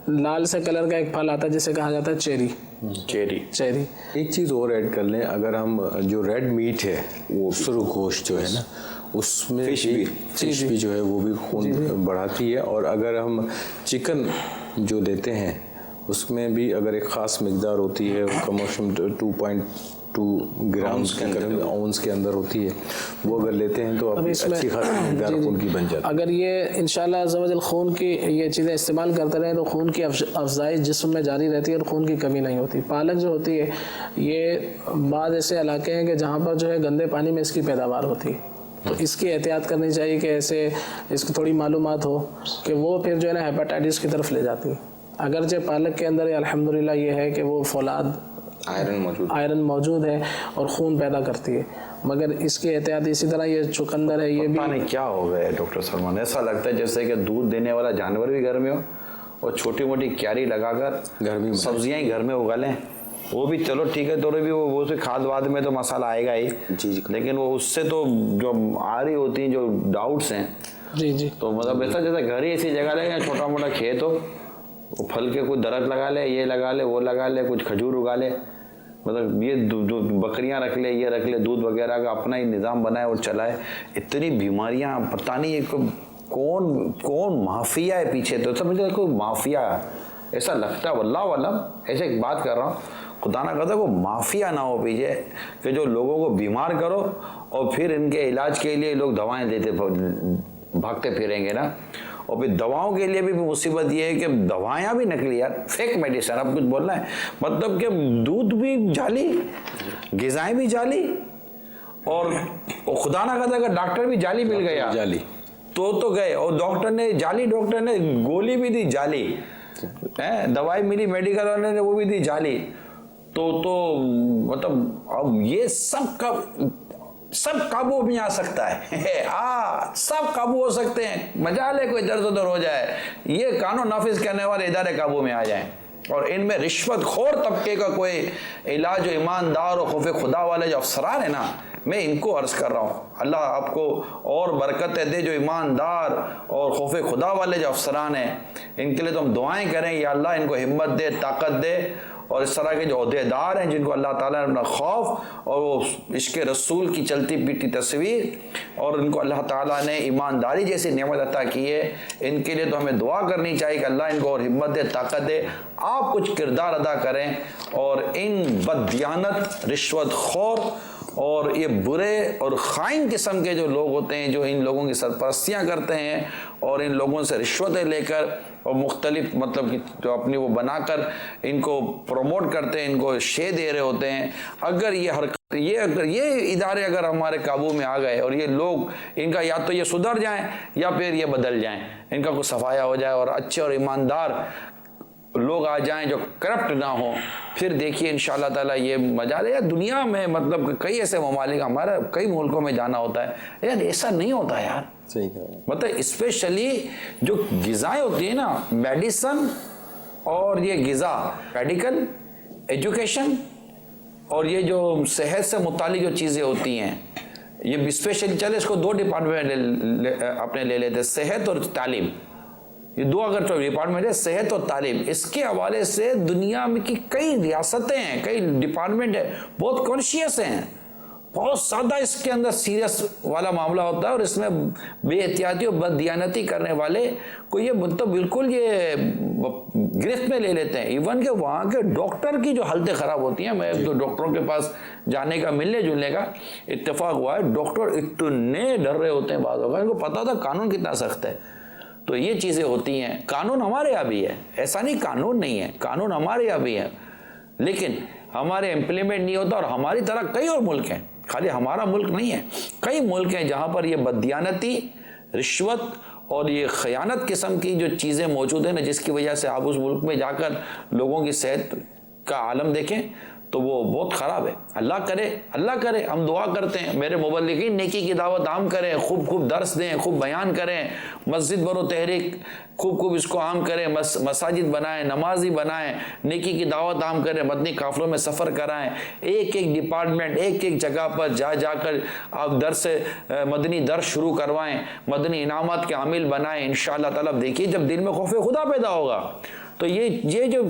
لال سے کلر کا ایک پھل آتا ہے جسے کہا جاتا ہے چیری. ایک چیز اور ایڈ کر لیں، اگر ہم جو ریڈ میٹ ہے وہ سرخ گوشت جو ہے نا، اس میں فش بھی جو ہے وہ بھی خون بڑھاتی ہے. اور اگر ہم چکن جو دیتے ہیں اس میں بھی اگر ایک خاص مقدار ہوتی ہے، کم و کم 2.2 گرام اونس کے اندر ہوتی ہے، وہ اگر لیتے ہیں تو اچھی خاصی مقدار خون کی بن جاتی ہے. اگر یہ انشاءاللہ عز و جل خون کی یہ چیزیں استعمال کرتے رہیں تو خون کی افزائش جسم میں جاری رہتی ہے اور خون کی کمی نہیں ہوتی. پالک جو ہوتی ہے یہ بعض ایسے علاقے ہیں کہ جہاں پر جو ہے گندے پانی میں اس کی پیداوار ہوتی ہے، تو اس کی احتیاط کرنی چاہیے کہ ایسے اس کی تھوڑی معلومات ہو کہ وہ پھر جو ہے نا ہیپاٹائٹس کی طرف لے جاتی ہے. اگرچہ پالک کے اندر الحمدللہ یہ ہے کہ وہ فولاد آئرن موجود ہے اور خون پیدا کرتی ہے، مگر اس کی احتیاط. اسی طرح یہ چقندر ہے، یہ بھی پتہ نہیں کیا ہو گیا ہے ڈاکٹر سلمان، ایسا لگتا ہے جیسے کہ دودھ دینے والا جانور بھی گھر میں ہو اور چھوٹی موٹی کیاری لگا کر گھر میں سبزیاں ہی گھر میں اگا لیں. وہ بھی چلو ٹھیک ہے، تو بھی وہ کھاد واد میں تو مسئلہ آئے گا ہی، لیکن وہ اس سے تو جو آ رہی ہوتی ہیں جو ڈاؤٹس ہیں، تو مطلب ایسا جیسے گھر ہی ایسی جگہ لے یا چھوٹا موٹا کھیت ہو، وہ پھل کے کوئی درخت لگا لے، یہ لگا لے، وہ لگا لے، کچھ کھجور اگا لے، مطلب یہ بکریاں رکھ لے، یہ رکھ لے، دودھ وغیرہ کا اپنا ہی نظام بنائے اور چلائے. اتنی بیماریاں، پتہ نہیں کون مافیا ہے پیچھے، تو سمجھے کوئی مافیا ایسا لگتا ہے. واللہ علم، ایسے ایک بات کر رہا ہوں، خدا نہ کرتا کوئی مافیا نہ ہو پیچھے کہ جو لوگوں کو بیمار کرو اور پھر ان کے علاج کے لیے لوگ دوائیں دیتے بھاگتے پھریں گے نا. اور پھر دواؤں کے لیے بھی مصیبت یہ ہے کہ دوائیاں بھی نکلی یار، فیک میڈیسن. اب کچھ بولنا ہے مطلب کہ دودھ بھی جعلی، غذائیں بھی جعلی، اور خدا نہ کرتا کہ ڈاکٹر بھی جعلی مل گیا تو گئے، اور ڈاکٹر نے گولی بھی دی جعلی، دوائی ملی میڈیکل والے نے وہ بھی دی جعلی. تو مطلب اب یہ سب قابو میں آ سکتا ہے، سب قابو ہو سکتے ہیں. مجال ہے کوئی درد ہو جائے، یہ قانون نافذ کرنے والے ادارے قابو میں آ جائیں، اور ان میں رشوت خور طبقے کا کوئی علاج و ایماندار اور خوف خدا والے جو افسران ہیں نا، میں ان کو عرض کر رہا ہوں اللہ آپ کو اور برکتیں دے، جو ایماندار اور خوف خدا والے جو افسران ہیں ان کے لیے تو ہم دعائیں کریں یا اللہ ان کو ہمت دے، طاقت دے، اور اس طرح کے جو عہدے دار ہیں جن کو اللہ تعالیٰ نے اپنا خوف اور وہ عشق رسول کی چلتی پیٹی تصویر اور ان کو اللہ تعالیٰ نے ایمانداری جیسی نعمت عطا کی ہے، ان کے لیے تو ہمیں دعا کرنی چاہیے کہ اللہ ان کو اور ہمت دے، طاقت دے، آپ کچھ کردار ادا کریں اور ان بددیانت، رشوت خور اور یہ برے اور خائن قسم کے جو لوگ ہوتے ہیں جو ان لوگوں کی سرپرستیاں کرتے ہیں اور ان لوگوں سے رشوتیں لے کر اور مختلف مطلب جو اپنی وہ بنا کر ان کو پروموٹ کرتے ہیں، ان کو شے دے رہے ہوتے ہیں، اگر یہ حرکت یہ ادارے اگر ہمارے قابو میں آ گئے اور یہ لوگ ان کا یا تو یہ سدھر جائیں یا پھر یہ بدل جائیں، ان کا کوئی صفایا ہو جائے اور اچھے اور ایماندار لوگ آ جائیں جو کرپٹ نہ ہوں، پھر دیکھیے انشاءاللہ تعالیٰ یہ مجال ہے۔ دنیا میں مطلب کئی ایسے ممالک، ہمارا کئی ملکوں میں جانا ہوتا ہے یار، ایسا نہیں ہوتا یار، صحیح کہا، مطلب اسپیشلی جو غذائیں ہوتی ہیں نا، میڈیسن اور یہ غذا، میڈیکل، ایجوکیشن اور یہ جو صحت سے متعلق جو چیزیں ہوتی ہیں، یہ اسپیشلی چلے اس کو دو ڈپارٹمنٹ اپنے لے لیتے، صحت اور تعلیم، یہ دو اگر ڈپارٹمنٹ ہے، صحت اور تعلیم، اس کے حوالے سے دنیا میں کی کئی ریاستیں ہیں، کئی ڈپارٹمنٹ ہیں، بہت کانشیس ہیں، بہت زیادہ اس کے اندر سیریس والا معاملہ ہوتا ہے اور اس میں بے احتیاطی اور بد دیانتی کرنے والے کو یہ مطلب بالکل یہ گرفت میں لے لیتے ہیں۔ ایون کہ وہاں کے ڈاکٹر کی جو حالتیں خراب ہوتی ہیں، میں تو ڈاکٹروں کے پاس جانے کا، ملنے جلنے کا اتفاق ہوا ہے، ڈاکٹر اتنے ڈر رہے ہوتے ہیں بعض اوقات، ان کو پتا ہوتا ہے قانون کتنا سخت ہے، تو یہ چیزیں ہوتی ہیں۔ قانون ہمارے یہاں بھی ہے، ایسا نہیں قانون نہیں ہے، قانون ہمارے یہاں بھی ہے، لیکن ہمارے امپلیمنٹ نہیں ہوتا، اور ہماری طرح کئی اور ملک ہیں، خالی ہمارا ملک نہیں ہے، کئی ملک ہیں جہاں پر یہ بددیانتی، رشوت اور یہ خیانت قسم کی جو چیزیں موجود ہیں نا، جس کی وجہ سے آپ اس ملک میں جا کر لوگوں کی صحت کا عالم دیکھیں تو وہ بہت خراب ہے۔ اللہ کرے ہم دعا کرتے ہیں میرے مبلغین نیکی کی دعوت عام کریں، خوب درس دیں، خوب بیان کریں، مسجد برو تحریک خوب اس کو عام کریں، مساجد بنائیں، نمازی بنائیں، نیکی کی دعوت عام کریں، مدنی قافلوں میں سفر کرائیں، ایک ڈپارٹمنٹ ایک جگہ پر جا کر آپ درس مدنی درس شروع کروائیں، مدنی انعامات کے عامل بنائیں، انشاءاللہ تعالیٰ دیکھیے جب دل میں خوف خدا پیدا ہوگا تو یہ جو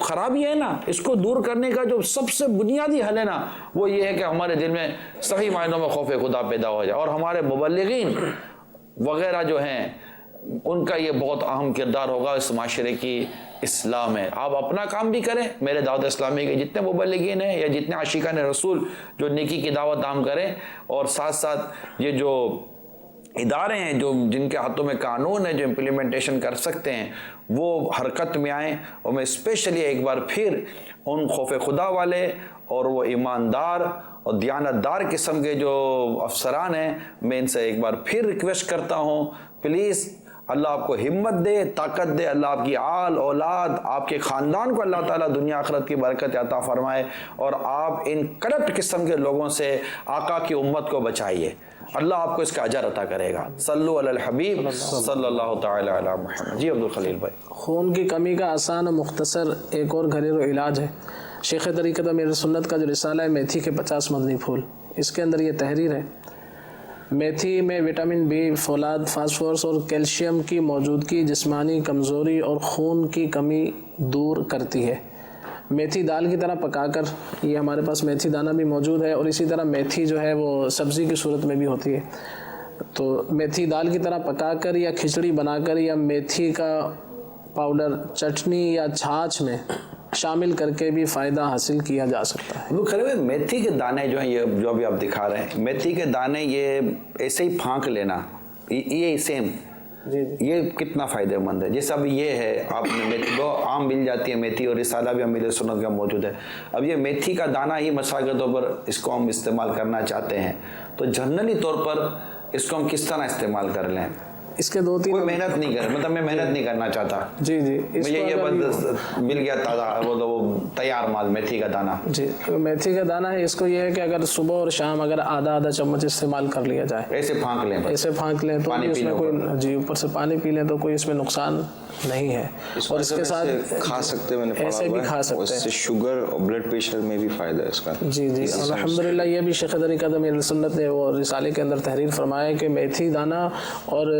خرابی ہے نا، اس کو دور کرنے کا جو سب سے بنیادی حل ہے نا، وہ یہ ہے کہ ہمارے دل میں صحیح معنوں میں خوف خدا پیدا ہو جائے، اور ہمارے مبلغین وغیرہ جو ہیں ان کا یہ بہت اہم کردار ہوگا اس معاشرے کی اصلاح میں۔ آپ اپنا کام بھی کریں، میرے دعوت اسلامی کے جتنے مبلغین ہیں یا جتنے عاشقان رسول جو نیکی کی دعوت عام کریں، اور ساتھ ساتھ یہ جو ادارے ہیں جو جن کے ہاتھوں میں قانون ہے جو امپلیمنٹیشن کر سکتے ہیں، وہ حرکت میں آئیں، اور میں اسپیشلی ایک بار پھر ان خوف خدا والے اور وہ ایماندار اور دیانتدار قسم کے جو افسران ہیں، میں ان سے ایک بار پھر ریکویسٹ کرتا ہوں، پلیز اللہ آپ کو ہمت دے، طاقت دے، اللہ آپ کی آل اولاد، آپ کے خاندان کو اللہ تعالیٰ دنیا آخرت کی برکت عطا فرمائے، اور آپ ان کرپٹ قسم کے لوگوں سے آقا کی امت کو بچائیے، اللہ آپ کو اس کا اجر عطا کرے گا۔ صلو علی الحبیب صلی اللہ تعالی علی محمد۔ جی عبدالخلیل بھائی، خون کی کمی کا آسان اور مختصر ایک اور گھریلو علاج ہے شیخ طریقت امیر سنت کا جو رسالہ ہے میتھی کے 50 مدنی پھول، اس کے اندر یہ تحریر ہے، میتھی میں وٹامن بی، فولاد، فاسفورس اور کیلشیم کی موجودگی جسمانی کمزوری اور خون کی کمی دور کرتی ہے۔ میتھی دال کی طرح پکا کر، یہ ہمارے پاس میتھی دانہ بھی موجود ہے، اور اسی طرح میتھی جو ہے وہ سبزی کی صورت میں بھی ہوتی ہے، تو میتھی دال کی طرح پکا کر یا کھچڑی بنا کر یا میتھی کا پاؤڈر چٹنی یا چھاچھ میں شامل کر کے بھی فائدہ حاصل کیا جا سکتا ہے۔ میتھی کے دانے جو ہیں، یہ جو ابھی آپ دکھا رہے ہیں، میتھی کے دانے یہ ایسے ہی پھانک لینا، یہ سیم یہ کتنا فائدہ مند ہے۔ جیسے اب یہ ہے، آپ نے میتھی دو عام مل جاتی ہے میتھی، اور رسالہ بھی امیر سنت کا موجود ہے، اب یہ میتھی کا دانہ ہی مسائل کے طور پر اس کو ہم استعمال کرنا چاہتے ہیں، تو جنرلی طور پر اس کو ہم کس طرح استعمال کر لیں؟ اس کے 2-3 کوئی محنت نہیں کر، مطلب میں محنت نہیں کرنا چاہتا، جی جی مجھے یہ بس مل گیا تازہ وہ تیار مال میتھی کا دانہ. جی میتھی کا دانہ ہے، اس کو یہ ہے کہ اگر صبح اور شام اگر آدھا چمچ استعمال کر لیا جائے، ایسے پھانک لیں، ایسے پھانک لیں تو اس میں کوئی جی اوپر سے پانی پی لیں تو کوئی اس میں نقصان نہیں ہے. اور اس کے ساتھ کھا سکتے ہیں، میں نے ایسے بھی کھا سکتے ہیں، اس سے شوگر اور بلڈ پریشر میں بھی فائدہ ہے اس کا. جی جی الحمدللہ. یہ بھی شیخ طریقہ اہل سنت نے وہ رسالے کے اندر تحریر فرمایا کہ میتھی دانہ اور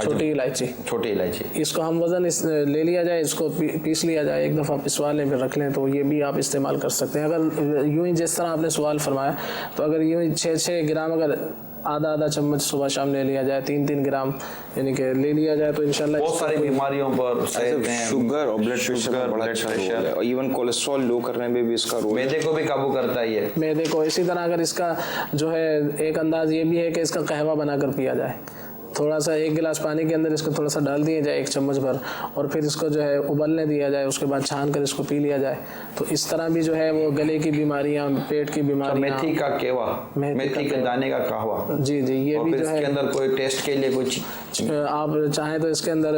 چھوٹی الائچی اس کو ہم وزن لے لیا جائے، اس کو پیس لیا جائے، ایک دفعہ پسوا لیں پھر رکھ لیں، تو یہ بھی آپ استعمال کر سکتے ہیں. اگر یوں ہی جس طرح آپ نے سوال فرمایا تو اگر یوں ہی 6 گرام اگر آدھا چمچ صبح شام لے لیا جائے، 3 گرام یعنی کہ لے لیا جائے تو انشاءاللہ بہت ساری بیماریوں پر شوگر اور بلڈ پریشر کا بڑا اچھا رول ہے، اور ایون کولیسٹرول لو کرنے میں بھی اس کا رول ہے. معدے کو بھی قابو کرتا ہے یہ معدے کو. اسی طرح اگر اس کا جو ہے ایک انداز یہ بھی ہے کہ اس کا قہوہ بنا کر پیا جائے، تھوڑا سا 1 گلاس پانی کے اندر اس کو تھوڑا سا ڈال دیا جائے 1 چمچ بھر، اور پھر اس کو جو ہے ابلنے دیا جائے، اس کے بعد چھان کر اس کو پی لیا جائے، تو اس طرح بھی جو ہے وہ گلے کی بیماریاں، پیٹ کی بیماریاں. میتھی کا کیوا، میتھی کے دانے کا قہوہ، جی جی یہ بھی جو ہے اس کے اندر کوئی ٹیسٹ کے لیے کچھ آپ چاہیں تو اس کے اندر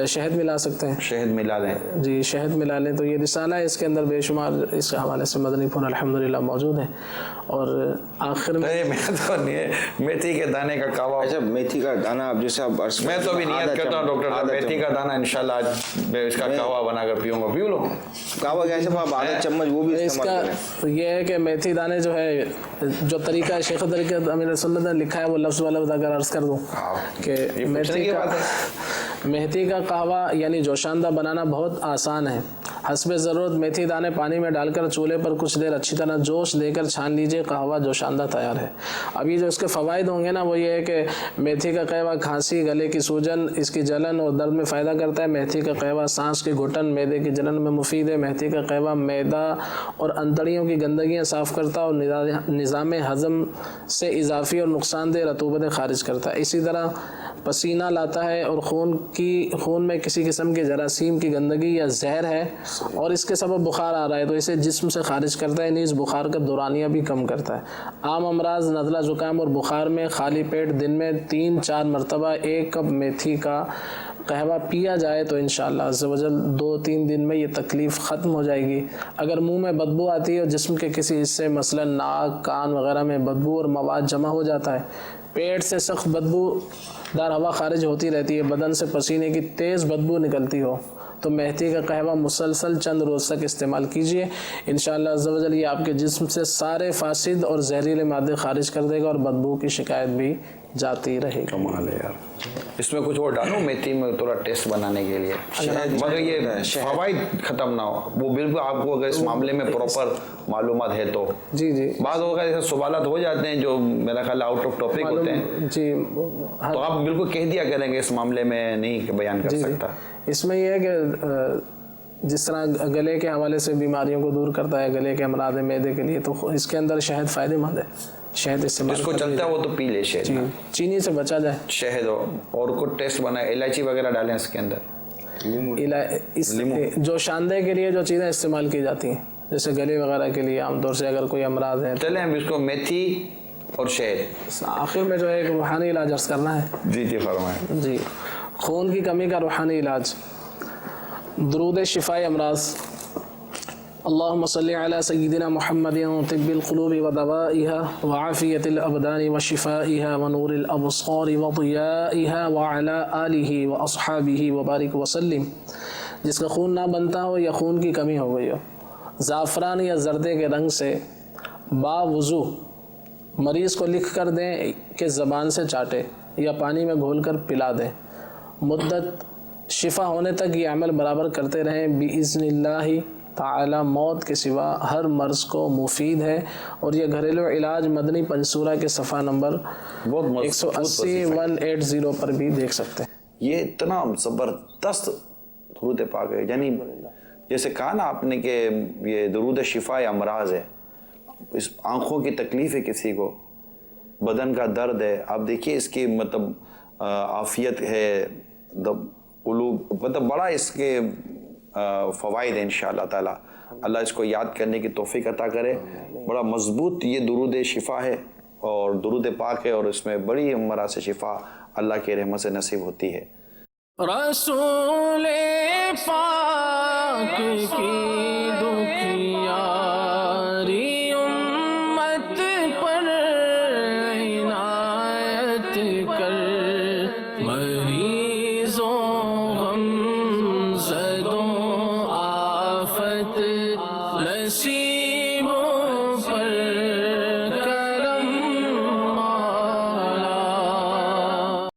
شہد ملا سکتے ہیں، شہد ملا لیں. جی شہد ملا لیں. تو یہ رسالہ ہے، اس کے اندر بے شمار اس حوالے سے مدنی پھول الحمدللہ موجود ہیں. اور آخر میں میتھی کے دانے کا قہوہ. اچھا میتھی کا دانہ اب جیسے آپ میں تو ابھی نیت کرتا ہوں ڈاکٹر صاحب میتھی کا دانہ انشاءاللہ آج میں اس کا قہوہ بنا کر پیوں گا. پیو لو قہوہ کیسے آپ آدھا چمچ وہ بھی اس کا یہ ہے کہ میتھی دانے جو ہے جو طریقہ شیخ طریقہ امیر سنت نے لکھا ہے وہ لفظ والا اگر عرض کر دوں کہ میتھی کا قہوہ یعنی جوشاندہ بنانا بہت آسان ہے. حسب ضرورت میتھی دانے پانی میں ڈال کر چولہے پر کچھ دیر اچھی طرح جوش دے کر چھان لیجئے، قہوہ جوشاندہ تیار ہے. اب یہ جو اس کے فوائد ہوں گے نا وہ یہ ہے کہ میتھی کا قہوہ کھانسی، گلے کی سوجن، اس کی جلن اور درد میں فائدہ کرتا ہے. میتھی کا قہوہ سانس کی گھٹن، معدے کی جلن میں مفید ہے. میتھی کا قہوہ معدہ اور انتڑیوں کی گندگیاں صاف کرتا ہے اور نظام ہضم سے اضافی اور نقصان دہ رطوبتیں خارج کرتا ہے. اسی طرح پسینہ لاتا ہے، اور خون میں کسی قسم کے جراثیم کی گندگی یا زہر ہے اور اس کے سبب بخار آ رہا ہے تو اسے جسم سے خارج کرتا ہے. نیز بخار کا دورانیہ بھی کم کرتا ہے. عام امراض نزلہ زکام اور بخار میں خالی پیٹ دن میں 3-4 مرتبہ 1 کپ میتھی کا قہوہ پیا جائے تو انشاءاللہ عز و جل 2-3 دن میں یہ تکلیف ختم ہو جائے گی. اگر منہ میں بدبو آتی ہے اور جسم کے کسی حصے مثلا ناک، کان وغیرہ میں بدبو اور مواد جمع ہو جاتا ہے، پیٹ سے سخت بدبو دار ہوا خارج ہوتی رہتی ہے، بدن سے پسینے کی تیز بدبو نکلتی ہو، تو میتھی کا قہوہ مسلسل چند روز تک استعمال کیجئے. انشاءاللہ عز و جل یہ آپ کے جسم سے سارے فاسد اور زہریلے مادے خارج کر دے گا اور بدبو کی شکایت بھی جاتی رہے گی. کمال ہے یار. اس میں کچھ اور ڈالوں میتھی میں تھوڑا ٹیسٹ بنانے کے لیے مگر یہ فوائد ختم نہ ہو، وہ بالکل آپ کو اگر اس معاملے میں پراپر معلومات ہے تو جی جی بعض اوقات ایسے سوالات ہو جاتے ہیں جو میرا خیال آؤٹ آف ٹاپک ہوتے ہیں جی تو آپ بالکل کہہ دیا کریں گے اس معاملے میں نہیں بیان کر سکتا. اس میں یہ ہے کہ جس طرح گلے کے حوالے سے بیماریوں کو دور کرتا ہے، گلے کے امراض معدے کے لیے، تو اس کے اندر شہد فائدہ مند ہے. شہد استعمال جس کو چلتا ہے وہ تو پی لے شہد. چینی سے بچا جائے. شہد اور کو ٹیسٹ بنائے، الائچی وغیرہ ڈالیں اس کے اندر. جو شاندے کے لیے جو چیزیں استعمال کی جاتی ہیں جیسے گلے وغیرہ کے لیے عام طور سے اگر کوئی امراض ہے، چلیں ہم اس کو میتھی اور شہد آخر میں جو ہے ایک روحانی علاج عرض کرنا ہے. جی جی فرمائیں. جی خون کی کمی کا روحانی علاج، درود شفاء امراض. اللهم صل على سيدنا محمد طب القلوب ودوائها وعافية الأبدان وشفائها ونور الأبصار وضيائها وعلى آله وأصحابه وبارك وسلم. جس کا خون نہ بنتا ہو یا خون کی کمی ہو گئی ہو، زعفران یا زردے کے رنگ سے باوضو مریض کو لکھ کر دیں کہ زبان سے چاٹے یا پانی میں گھول کر پلا دیں. مدت شفا ہونے تک یہ عمل برابر کرتے رہیں بإذن اللہ تعالی. موت کے سوا ہر مرض کو مفید ہے. اور یہ گھریلو علاج مدنی پنسورہ کے صفحہ نمبر 180 پر بھی دیکھ سکتے ہیں. یہ اتنا زبردست درود پاک ہے، یعنی جیسے کہا نا آپ نے کہ یہ درود شفاء امراض ہے. اس آنکھوں کی تکلیف ہے کسی کو، بدن کا درد ہے، آپ دیکھیے اس کی مطلب عافیت ہے، قلوب مطلب بڑا اس کے فوائد ہیں. انشاءاللہ تعالی اللہ اس کو یاد کرنے کی توفیق عطا کرے. بڑا مضبوط یہ درود شفا ہے اور درود پاک ہے، اور اس میں بڑی امراض سے شفا اللہ کی رحمت سے نصیب ہوتی ہے۔ رسول پاک کی